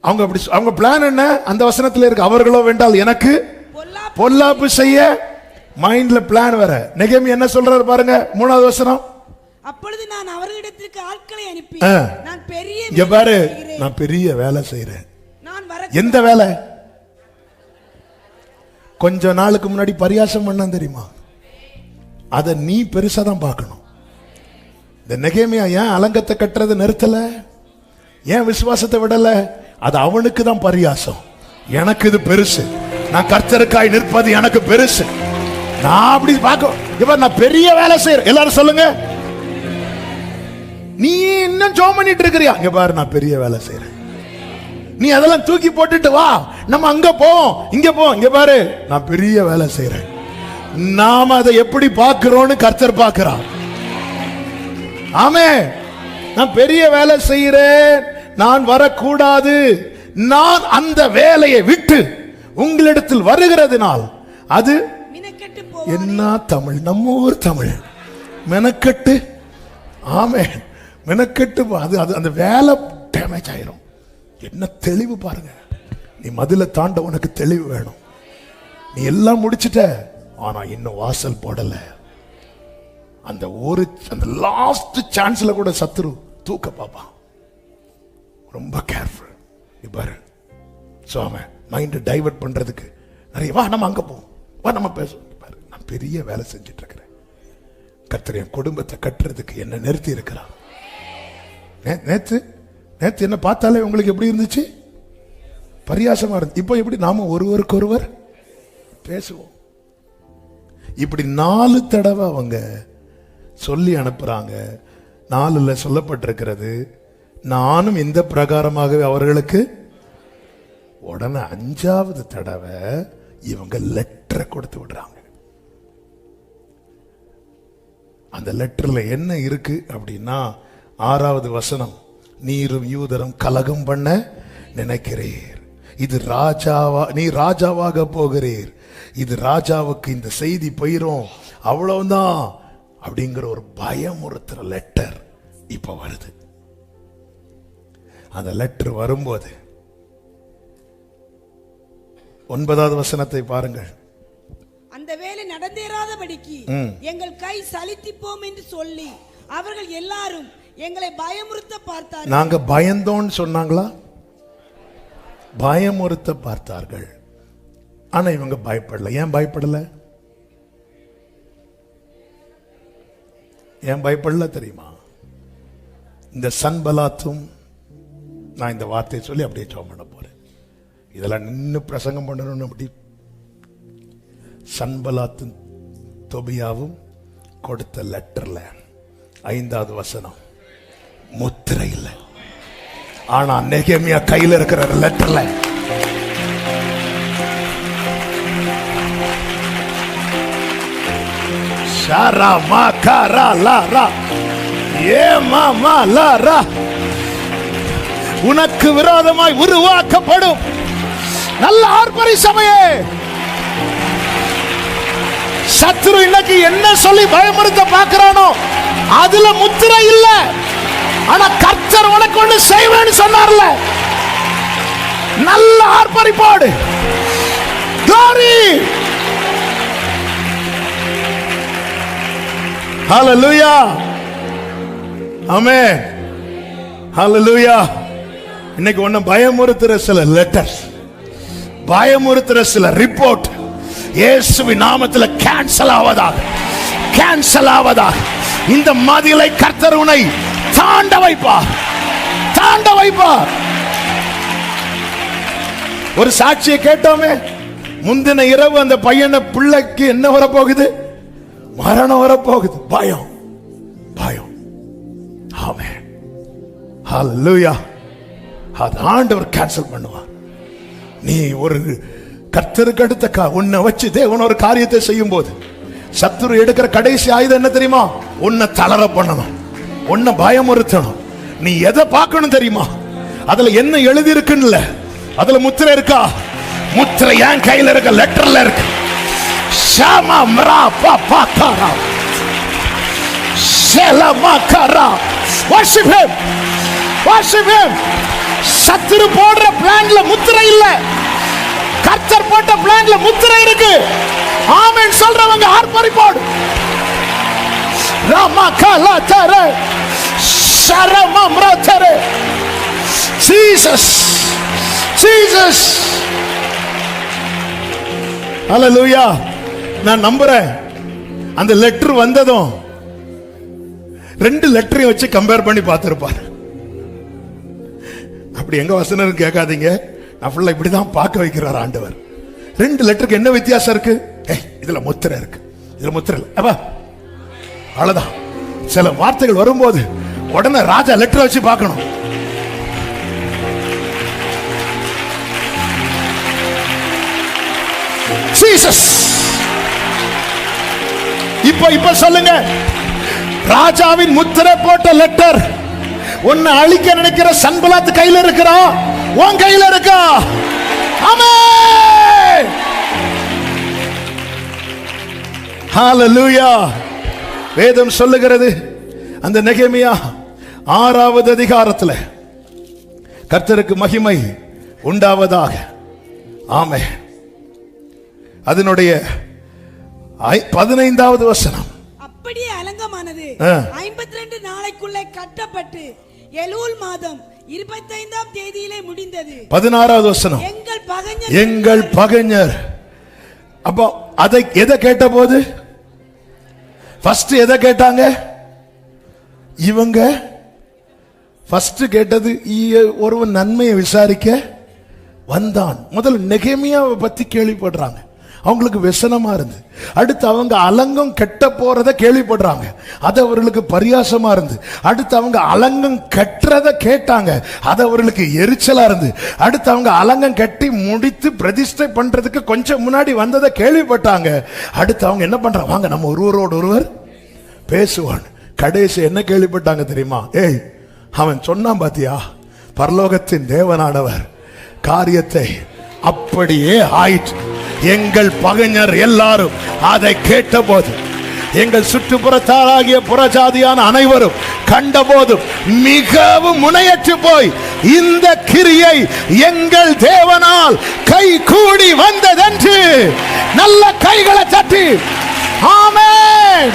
அவங்க அப்படி, அவங்க பிளான் என்ன? அந்த வசனத்தில் இருக்கு, அவர்களோ வேண்டால் எனக்கு பொல்லாப்பு செய்ய. மைண்ட்ல பிளான் வேற. நெகேமியா என்ன சொல்றாரு பாருங்க, 3வது வசனம். அப்பொழுது நான் அவர்களிடத்திற்கு ஆட்களை அனுப்பி நான் பெரிய இங்க பாரு, நான் பெரிய வேலை செய்றேன். நான் வர எந்த வேலை? கொஞ்ச நாளுக்கு முன்னாடி பரியாசம் பண்ண தெரியுமா? அத நீ பெருசா தான் பார்க்கணும். இந்த நெகேமியா ஏன் அலங்கத்தை கட்டுறது நிறுத்தல, ஏன் விசுவாசத்தை விடல? அது அவனுக்கு தான் பரியாசம். எனக்கு இது பெருசு. நான் கர்த்தருக்காய் நிற்பது எனக்கு பெருசு. நான் அப்படி பார்க்க, நான் பெரிய வேலை செய்யறேன். எல்லாரும் சொல்லுங்க, நீ இன்னும் ஜெபம் பண்ணிட்டு இருக்கிறியா? இங்க பாரு, நான் பெரிய வேலை செய்யறேன். நீ அதெல்லாம் தூக்கி போட்டுட்டு வா, நம்ம அங்க போவோம், இங்க போவோம். இங்க பாரு, நான் பெரிய வேலை செய்யறேன். நாம அதை எப்படி பார்க்கிறோம்னு கர்த்தர் பார்க்கிறார். ஆமே, நான் பெரிய வேலை செய்யறேன், நான் வரக்கூடாது. நான் அந்த வேலையை விட்டு உங்களிடத்தில் வருகிறதுனால் அது என்ன தமிழ், நம்ம ஊர் தமிழ், மெனக்கட்டு. ஆமே, மெனக்கட்டு. அது அது அந்த வேலை டேமேஜ் ஆயிரும். என்ன தெளிவு பாருங்க. நீ மதில தாண்ட உனக்கு தெளிவு வேணும். நீ எல்லாம் முடிச்சிட்ட, ஆனா இன்னும் வாசல் போடல. அந்த அந்த லாஸ்ட் சான்ஸ்ல கூட சத்துரு தூக்க பாப்பா. ரொம்ப கேர்ஃபுல். பாரு, மைண்ட் டைவர்ட் பண்றதுக்கு நிறைய, வா நம்ம அங்க போவோம், வா நம்ம பேசுவோம். பாரு, நான் பெரிய வேலை செஞ்சிட்டு இருக்கிறேன். கர்த்தர் என் குடும்பத்தை கட்டுறதுக்கு என்ன நிறுத்தி இருக்கிறார். நேத்து என்ன பார்த்தாலே உங்களுக்கு எப்படி இருந்துச்சு? பரியாசமா இருந்துச்சு. இப்போ எப்படி நாம ஒருவருக்கு ஒருவர் பேசுவோம். இப்படி 4 தடவை அவங்க சொல்லி அனுப்புறாங்க. 4ல் சொல்லப்பட்டிருக்கிறது, நானும் இந்த பிரகாரமாகவே அவர்களுக்கு. உடனே 5வது தடவை இவங்க லெட்டரை கொடுத்து விடுறாங்க. அந்த லெட்டர்ல என்ன இருக்கு அப்படின்னா, 6வது வசனம், நீரும் யூதரும் கலகம் பண்ண நினைக்கிறீர், இது நீ ராஜாவாக போகிறீர், இது ராஜாவுக்கு இந்த செய்தி போயிரும், அவ்வளவுதான் அப்படிங்கிற ஒரு பயமுறுத்துற லெட்டர் இப்ப வருது. அந்த லெட்டர் வரும்போது 9வது வசனத்தை பாருங்கள். அந்த வேலை நடந்தேறாதபடிக்கு எங்கள் கை சலித்திப்போம் என்று சொல்லி அவர்கள் எல்லாரும் எங்களை பயமுறுத்த பார்த்தார்கள். நாங்க பயந்தோன்னு சொன்னாங்களா? பயமுறுத்த பார்த்தார்கள். ஆனா இவங்க பயப்படல. ஏன் பயப்படல? ஏன் பயப்படல தெரியுமா? இந்த சன்பலாத்தும், நான் இந்த வார்த்தையை சொல்லி அப்படியே ஜெபம் பண்ண போறேன். இதெல்லாம் நின்று பிரசங்கம் பண்ணணும்னு அப்படி. சன்பலாத்தும் தொபியாவும் கொடுத்த லெட்டர்ல 5வது வசனம் முத்திரை இல்லை. ஆனா நெகேமியா கையில இருக்கிற லெட்டர்ல ஷாரா மாகாரா லாரா ஏமாமா லாரா, உனக்கு விரோதமாய் உருவாக்கப்படும் நல்ல ஆர்ப்பரி சபையே. சத்துரு இன்னைக்கு என்ன சொல்லி பயமுறுத்த பார்க்கிறானோ அதுல முத்திரை இல்ல. ஆனா கர்த்தர் உனக்கு ஒண்ணு செய்வேன்னு சொன்னார்ல, நல்ல ஆர்ப்பரிப்போடு. glory, hallelujah, amen, hallelujah. இன்னைக்கு ஒண்ணு பயமுறுத்துற சில லெட்டர்ஸ், பயமுறுத்துற சில ரிப்போர்ட் இயேசுவின் நாமத்தில் கேன்சல் ஆவதாக, கேன்சல் ஆவதாக. இந்த மதிலை கர்த்தர் உன்னை தாண்ட வைப்பார், தாண்ட வைப்பார். ஒரு சாட்சியை கேட்டோமே, முந்தின இரவு அந்த பையனை பிள்ளைக்கு என்ன வரப்போகுது? மரணம் வரப்போகுது. பயம், பயம். ஆமென், ஹல்லேலூயா. அது ஆண்டவர் கேன்சல் பண்ணுவார். நீ ஒரு கர்த்தருக்கு அடுத்த உன்னை வச்சு தேவன் ஒரு காரியத்தை செய்யும் போது சத்துரு எடுக்கிற கடைசி ஆயுதம் என்ன தெரியுமா? உன்னை தளர பண்ணணும், உன்னை பயமுறுத்தணும். நீ எதை பார்க்கணும் தெரியுமா? அதுல என்ன எழுதி இருக்குன்னு, அதுல முத்திரை இருக்கா? முத்திரை என் கையில இருக்க லெட்டர்ல இருக்கு. ஷாமா மரா பாப்பா காரா ஷேலமா காரா. worship him, worship him. சத்துரு போடுற பிளான்ல முத்திரை இல்ல, கர்த்தர் போட்ட பிளான்ல முத்திரை இருக்கு. ஆமென் சொல்றவங்க ஆர்ப்பரிப்போடு. ராமா காலா தரே ஷரமா மரதரே. ஜீசஸ், ஜீசஸ், ஹல்லேலூயா. நான் நம்புறேன் அந்த லெட்டர் வந்ததும் 2 லெட்டரையும் வச்சு கம்பேர் பண்ணி பார்த்திருப்பார். அப்படி எங்க வசனம் கேட்காதீங்க, நான் ஃபுல்லா இப்படிதான் பார்க்க வைக்கிறார் ஆண்டவர். 2 லெட்டருக்கு என்ன வித்தியாசம் இருக்கு? இதுல முத்திரை இருக்கு, இதுல முத்திரை இல்லை. அப்பா அவ்வளவுதான். சில வார்த்தைகள் வரும்போது உடனே ராஜா லெட்டர் வச்சு பார்க்கணும். இப்ப சொல்லுங்க, ராஜாவின் முத்திரை போட்ட லெட்டர் உன்னை அழிக்க நினைக்கிற சன்பலாத் கையில இருக்கிறா, உன் கையில இருக்கா? ஆமென். ஹalleluya. வேதம் சொல்லுகிறது, அந்த நெகேமியா 6வது அதிகாரத்தில் கர்த்தருக்கு மகிமை உண்டாவதாக. ஆமென். அதனுடைய 15வது வசனம், அப்படியே அலங்கமானது 52 நாளைக்குள்ளே கட்டப்பட்டு எலூல் மாதம் 25ஆம் தேதியிலே முடிந்தது. 16வது வசனம், எங்கள் பகைஞர். அப்போ அதை எதை கேட்ட போது ஃபர்ஸ்ட் எதை கேட்டாங்க? இவங்க ஃபர்ஸ்ட் கேட்டது ஒருவன் நன்மையை விசாரிக்க வந்தான். முதல்ல நெகேமியாவை பத்தி கேள்விப்படுறாங்க, அவங்களுக்கு व्यसனமா இருந்து. அடுத்து அவங்க அலங்கம் கெட்ட போறத கேள்விப்படுறாங்க, அது அவர்களுக்கு பரியாசமா இருந்து. அடுத்து அவங்க அலங்கம் கட்டுறத கேட்டாங்க, அது அவர்களுக்கு எரிச்சலா இருந்து. அடுத்து அவங்க அலங்கம் கட்டி முடித்து பிரதிஷ்டை பண்றதுக்கு கொஞ்சம் முன்னாடி வந்ததை கேள்விப்பட்டாங்க. அடுத்து அவங்க என்ன பண்றாங்க? வாங்க நம்ம ஒருவரோடு ஒருவர் பேசுவான். கடைசி என்ன கேள்விப்பட்டாங்க தெரியுமா? அவன் சொன்னான் பாத்தியா, பரலோகத்தின் தேவனானவர் காரியத்தை அப்படியே ஆயிற்று. எங்கள் பகைஞர் எல்லாரும் அதை கேட்டபோது, எங்கள் சுற்றுப்புறத்தாராகிய புறஜாதியான அனைவரும் கண்டபோதும் மிகவும் முனையற்று போய், இந்த கிரியை எங்கள் தேவனால் கை கூடி வந்ததென்று நல்ல கைகளை தட்டி ஆமென்.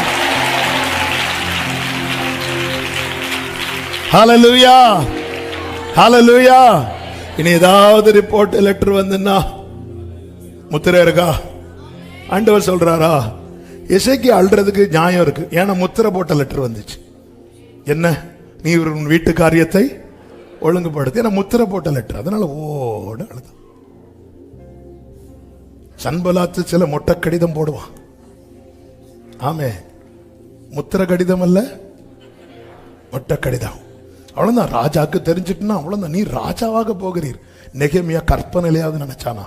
ஹalleluya, ஹalleluya. இனி ஏதாவது ரிப்போர்ட் லெட்டர் வந்துன்னா முத்திரை இருக்கா? ஆண்டவர் சொல்றாரா? எசேக்கியா அல்றதுக்கு நியாயம் இருக்கு, ஏன்னா முத்திரை போட்ட லெட்டர் வந்துச்சு. என்ன? நீ உன் வீட்டு காரியத்தை ஒழுங்குபடுத்து, ஏன்னா முத்திரை போட்ட லெட்டர். அதனால ஓட அழுது. சன்பலாத்து சில மொட்டை கடிதம் போடுவான். ஆமே, முத்திரை கடிதம் அல்ல, மொட்டை கடிதம். அவ்வளவுதான். ராஜாக்கு தெரிஞ்சுட்டுனா அவ்வளவுதான், நீ ராஜாவாக போகிறீர். நெகேமியா கற்பனையிலையாவது நினைச்சானா?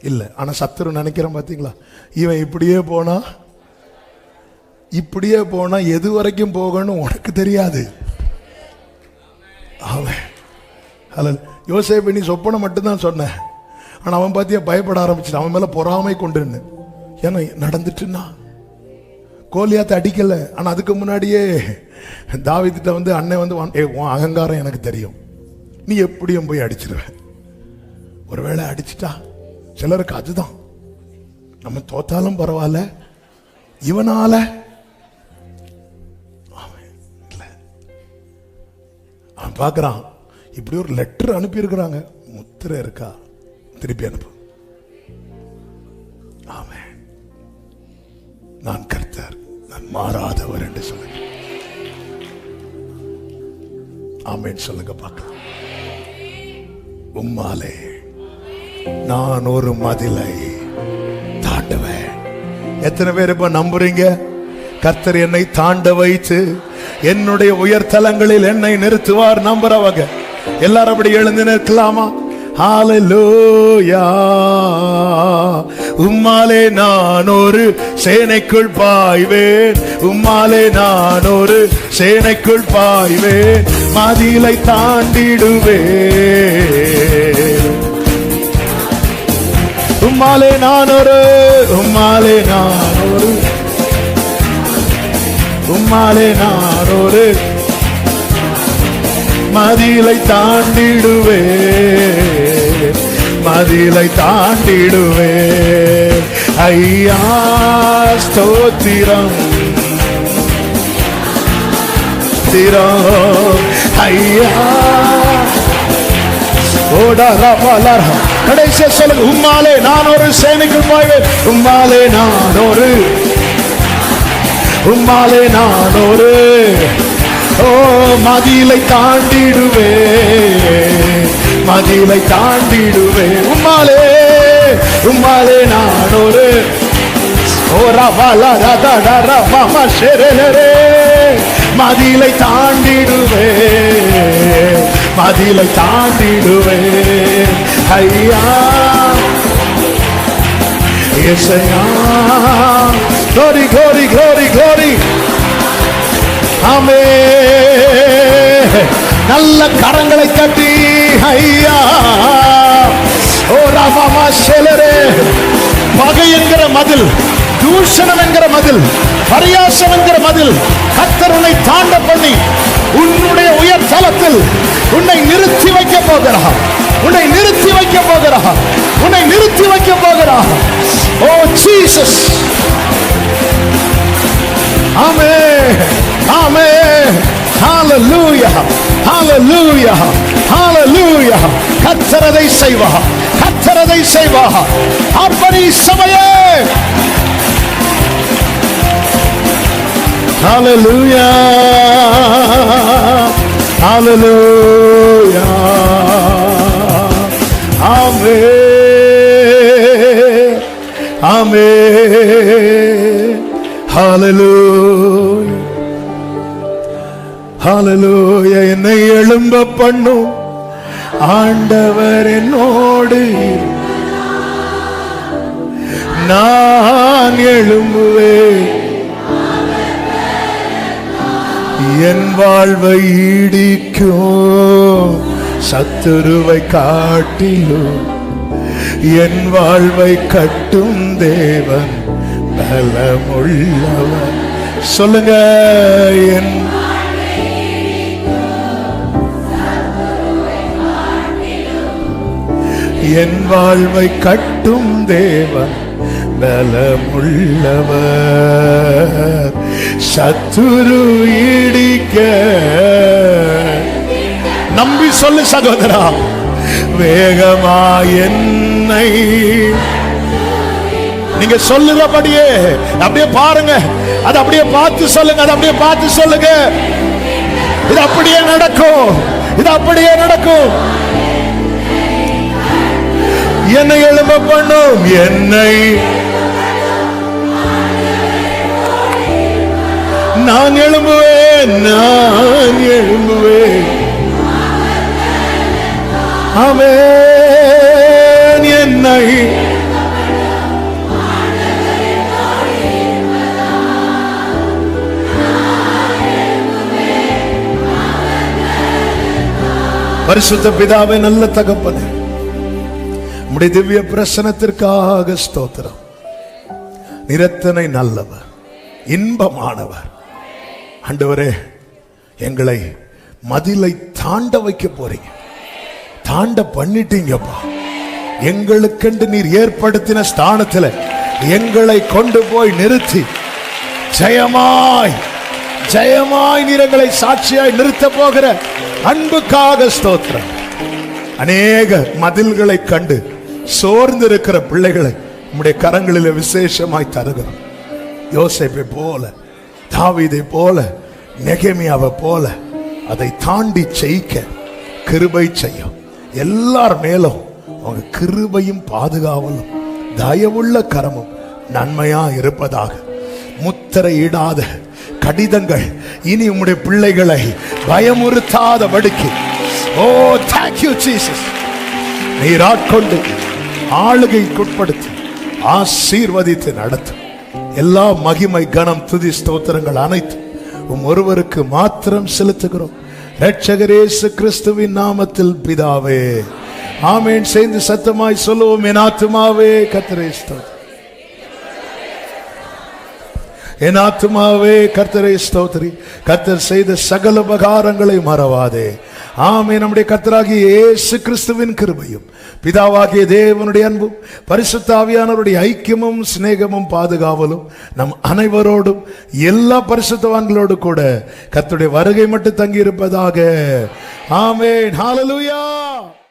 இல்ல. ஆனா சத்துரு நினைக்கிறேன் பாத்தீங்களா, இவன் இப்படியே போனா எது வரைக்கும் போகணும் உனக்கு தெரியாது. அவன் யோசேப்பு நீ சொப்பனை மட்டும்தான் சொன்ன, ஆனா அவன் பாத்தியா பயப்பட ஆரம்பிச்சு, அவன் மேல பொறாமை கொண்டுன்னு. ஏன்னா நடந்துட்டுன்னா கோலியாத்தை அடிக்கல, ஆனா அதுக்கு முன்னாடியே தாவீதுட்ட வந்து அண்ணன் வந்து உன் அகங்காரம் எனக்கு தெரியும், நீ எப்படியும் போய் அடிச்சிருவேன். ஒருவேளை அடிச்சுட்டா சிலருக்கு அதுதான், நம்ம தோத்தாலும் பரவாயில்ல, இவனால அவன் பார்க்கறான். இப்படி ஒரு லெட்டர் அனுப்பி இருக்கிறாங்க, முத்திரை இருக்கா, திருப்பி அனுப்பு. ஆமென். நான் கர்த்தர், நான் மாறாதவர் என்று சொல்லுங்க. ஆமென் சொல்லுங்க பார்க்கலாம். உம்மாலே நான் ஒரு மதிலை தாண்டுவேன். எத்தனை பேர் இப்ப நம்புறீங்க? கர்த்தர் என்னை தாண்ட வைத்து என்னுடைய உயர்தலங்களில் என்னை நிறுத்துவார். நம்புறவங்க எல்லாரும் அப்படி எழுந்து நிற்கலாமா? ஹalleluya. உம்மாலே நான் ஒரு சேனைக்குள் பாய்வேன், உம்மாலே நான் ஒரு சேனைக்குள் பாய்வேன், மதிலை தாண்டிடுவேன். உம்மாலே நான் ஒரு, உம்மாலே நான் ஒரு, உம்மாலே நான் ஒரு மதிலை தாண்டிடுவேன், மதிலை தாண்டிடுவேன். ஐயா ஸ்தோத்திரம், திரம் ஐயா. கடைசியா சொல்லுங்க, உம்மாலே நான் ஒரு சேனைக்குள் பாய்வேன், உம்மாலே நான் ஒரு, உம்மாலே நான் ஒரு மதிலை தாண்டிடுவேன், மதிலை தாண்டிடுவேன். உம்மாலே உம்மாலே நான் ஒரு மதிலை தாண்டிடுவேன், மதிலை தாண்டிடுவேன். ஐயா இயேசையா, glory glory glory glory. ஆமென். நல்ல கரங்களை தட்டி ஐயா. ஓ ராமா செலரே. பகை என்கிற மதில், தூஷணம் என்கிற மதில், பரியாசம் என்கிற மதில் கர்த்தர் உன்னை தாண்ட பண்ணி உன்னுடைய உயர் தலத்தில் உன்னை நிறுத்தி வைக்க போகிறார், உன்னை நிறுத்தி வைக்க போகிறார், உன்னை நிறுத்தி வைக்க போகிறார். ஓ ஜீசஸ். ஆமென் ஆமென். ஹalleluya ஹalleluya ஹalleluya. கர்த்தர் அதை செய்வார், கர்த்தர் அதை செய்வார். அப்படி சபையே ஹalleluya ஹalleluya. ஆமென் ஆமென். ஹalleluya ஹalleluya. என்னை எழும்ப பண்ணும் ஆண்டவர் என்னோடு, நான் எழும்புவேன். என் வாழ்வை ஈடிக்கும் சத்துருவை காட்டிலும் என் வாழ்வை கட்டும் தேவன் பலமுள்ளவர். சொல்லுங்க. என் வாழ்வை கட்டும் தேவன் பலமுள்ளவர். சத்துரு இடிக்க நம்பி சொல்லு சகோதரா. வேகமா என்னை நீங்க சொல்லுறபடியே அப்படியே பாருங்க, அது அப்படியே பார்த்து சொல்லுங்க, அது அப்படியே பார்த்து சொல்லுங்க. இது அப்படியே நடக்கும், இது அப்படியே நடக்கும். என்னை எழும்ப பண்ணும், என்னை நான் எழும்புவேன், நான் எழும்புவேன். ஆமென். என்னை பரிசுத்த பிதாவே, நல்ல தகப்பனே, உம்முடைய திவ்ய பிரசனத்திற்காக ஸ்தோத்திரம். நிரத்தனை நல்லவர், இன்பமானவர். ஆண்டவரே, எங்களை மதிலை தாண்ட வைக்க போறீங்க, தாண்ட பண்ணிட்டீங்கப்பா. எங்களுக்கென்று நீர் ஏற்படுத்தின ஸ்தானத்தில் எங்களை கொண்டு போய் நிறுத்தி ஜெயமாய் ஜெயமாய் நீர் எங்களை சாட்சியாய் நிறுத்த போகிற அன்புக்காக ஸ்தோத்திரம். அநேக மதில்களை கண்டு சோர்ந்திருக்கிற பிள்ளைகளை உம்முடைய கரங்களில் விசேஷமாய் தருகிறோம். யோசேப்பை போல, தாவீதை போல, நெகேமியாவை போல அதை தாண்டி ஜெயிக்க கிருபை செய்யும். எல்லார் மேலும் அவங்க கிருபையும் பாதுகாவலும் தயவுள்ள கரமும் நன்மையா இருப்பதாக. முத்திரையிடாத கடிதங்கள் இனி உம்முடைய பிள்ளைகளை பயமுறுத்தாதபடிக்கு. ஓ thank you Jesus. நீர் ஆட்கொண்டு ஆளுகைக்குட்படுத்தி ஆசீர்வதித்து நடத்தும். எல்லா மகிமை கனம் துதி ஸ்தோத்திரங்கள் அனைத்து ஒருவருக்கு மாத்திரம் செலுத்துகிறோம். இரட்சகர் இயேசு கிறிஸ்துவின் நாமத்தில் பிதாவே, ஆமென். சேர்ந்து சத்தமாய் சொல்லுவோம். என் ஆத்துமாவே கர்த்தரை ஸ்தோத்திரி, என் ஆத்துமாவே கர்த்தரை ஸ்தோத்திரி. கர்த்தர் செய்த சகல உபகாரங்களை மறவாதே. ஆமென். நம்முடைய கர்த்தராகிய இயேசு கிறிஸ்துவின் கிருபையும் பிதாவாகிய தேவனுடைய அன்பும் பரிசுத்த ஆவியானவருடைய ஐக்கியமும் சிநேகமும் பாதுகாவலும் நம் அனைவரோடும் எல்லா பரிசுத்தவான்களோடு கூட கர்த்தருடைய வருகை மட்டும் தங்கி இருப்பதாக. ஆமென். ஹalleluya.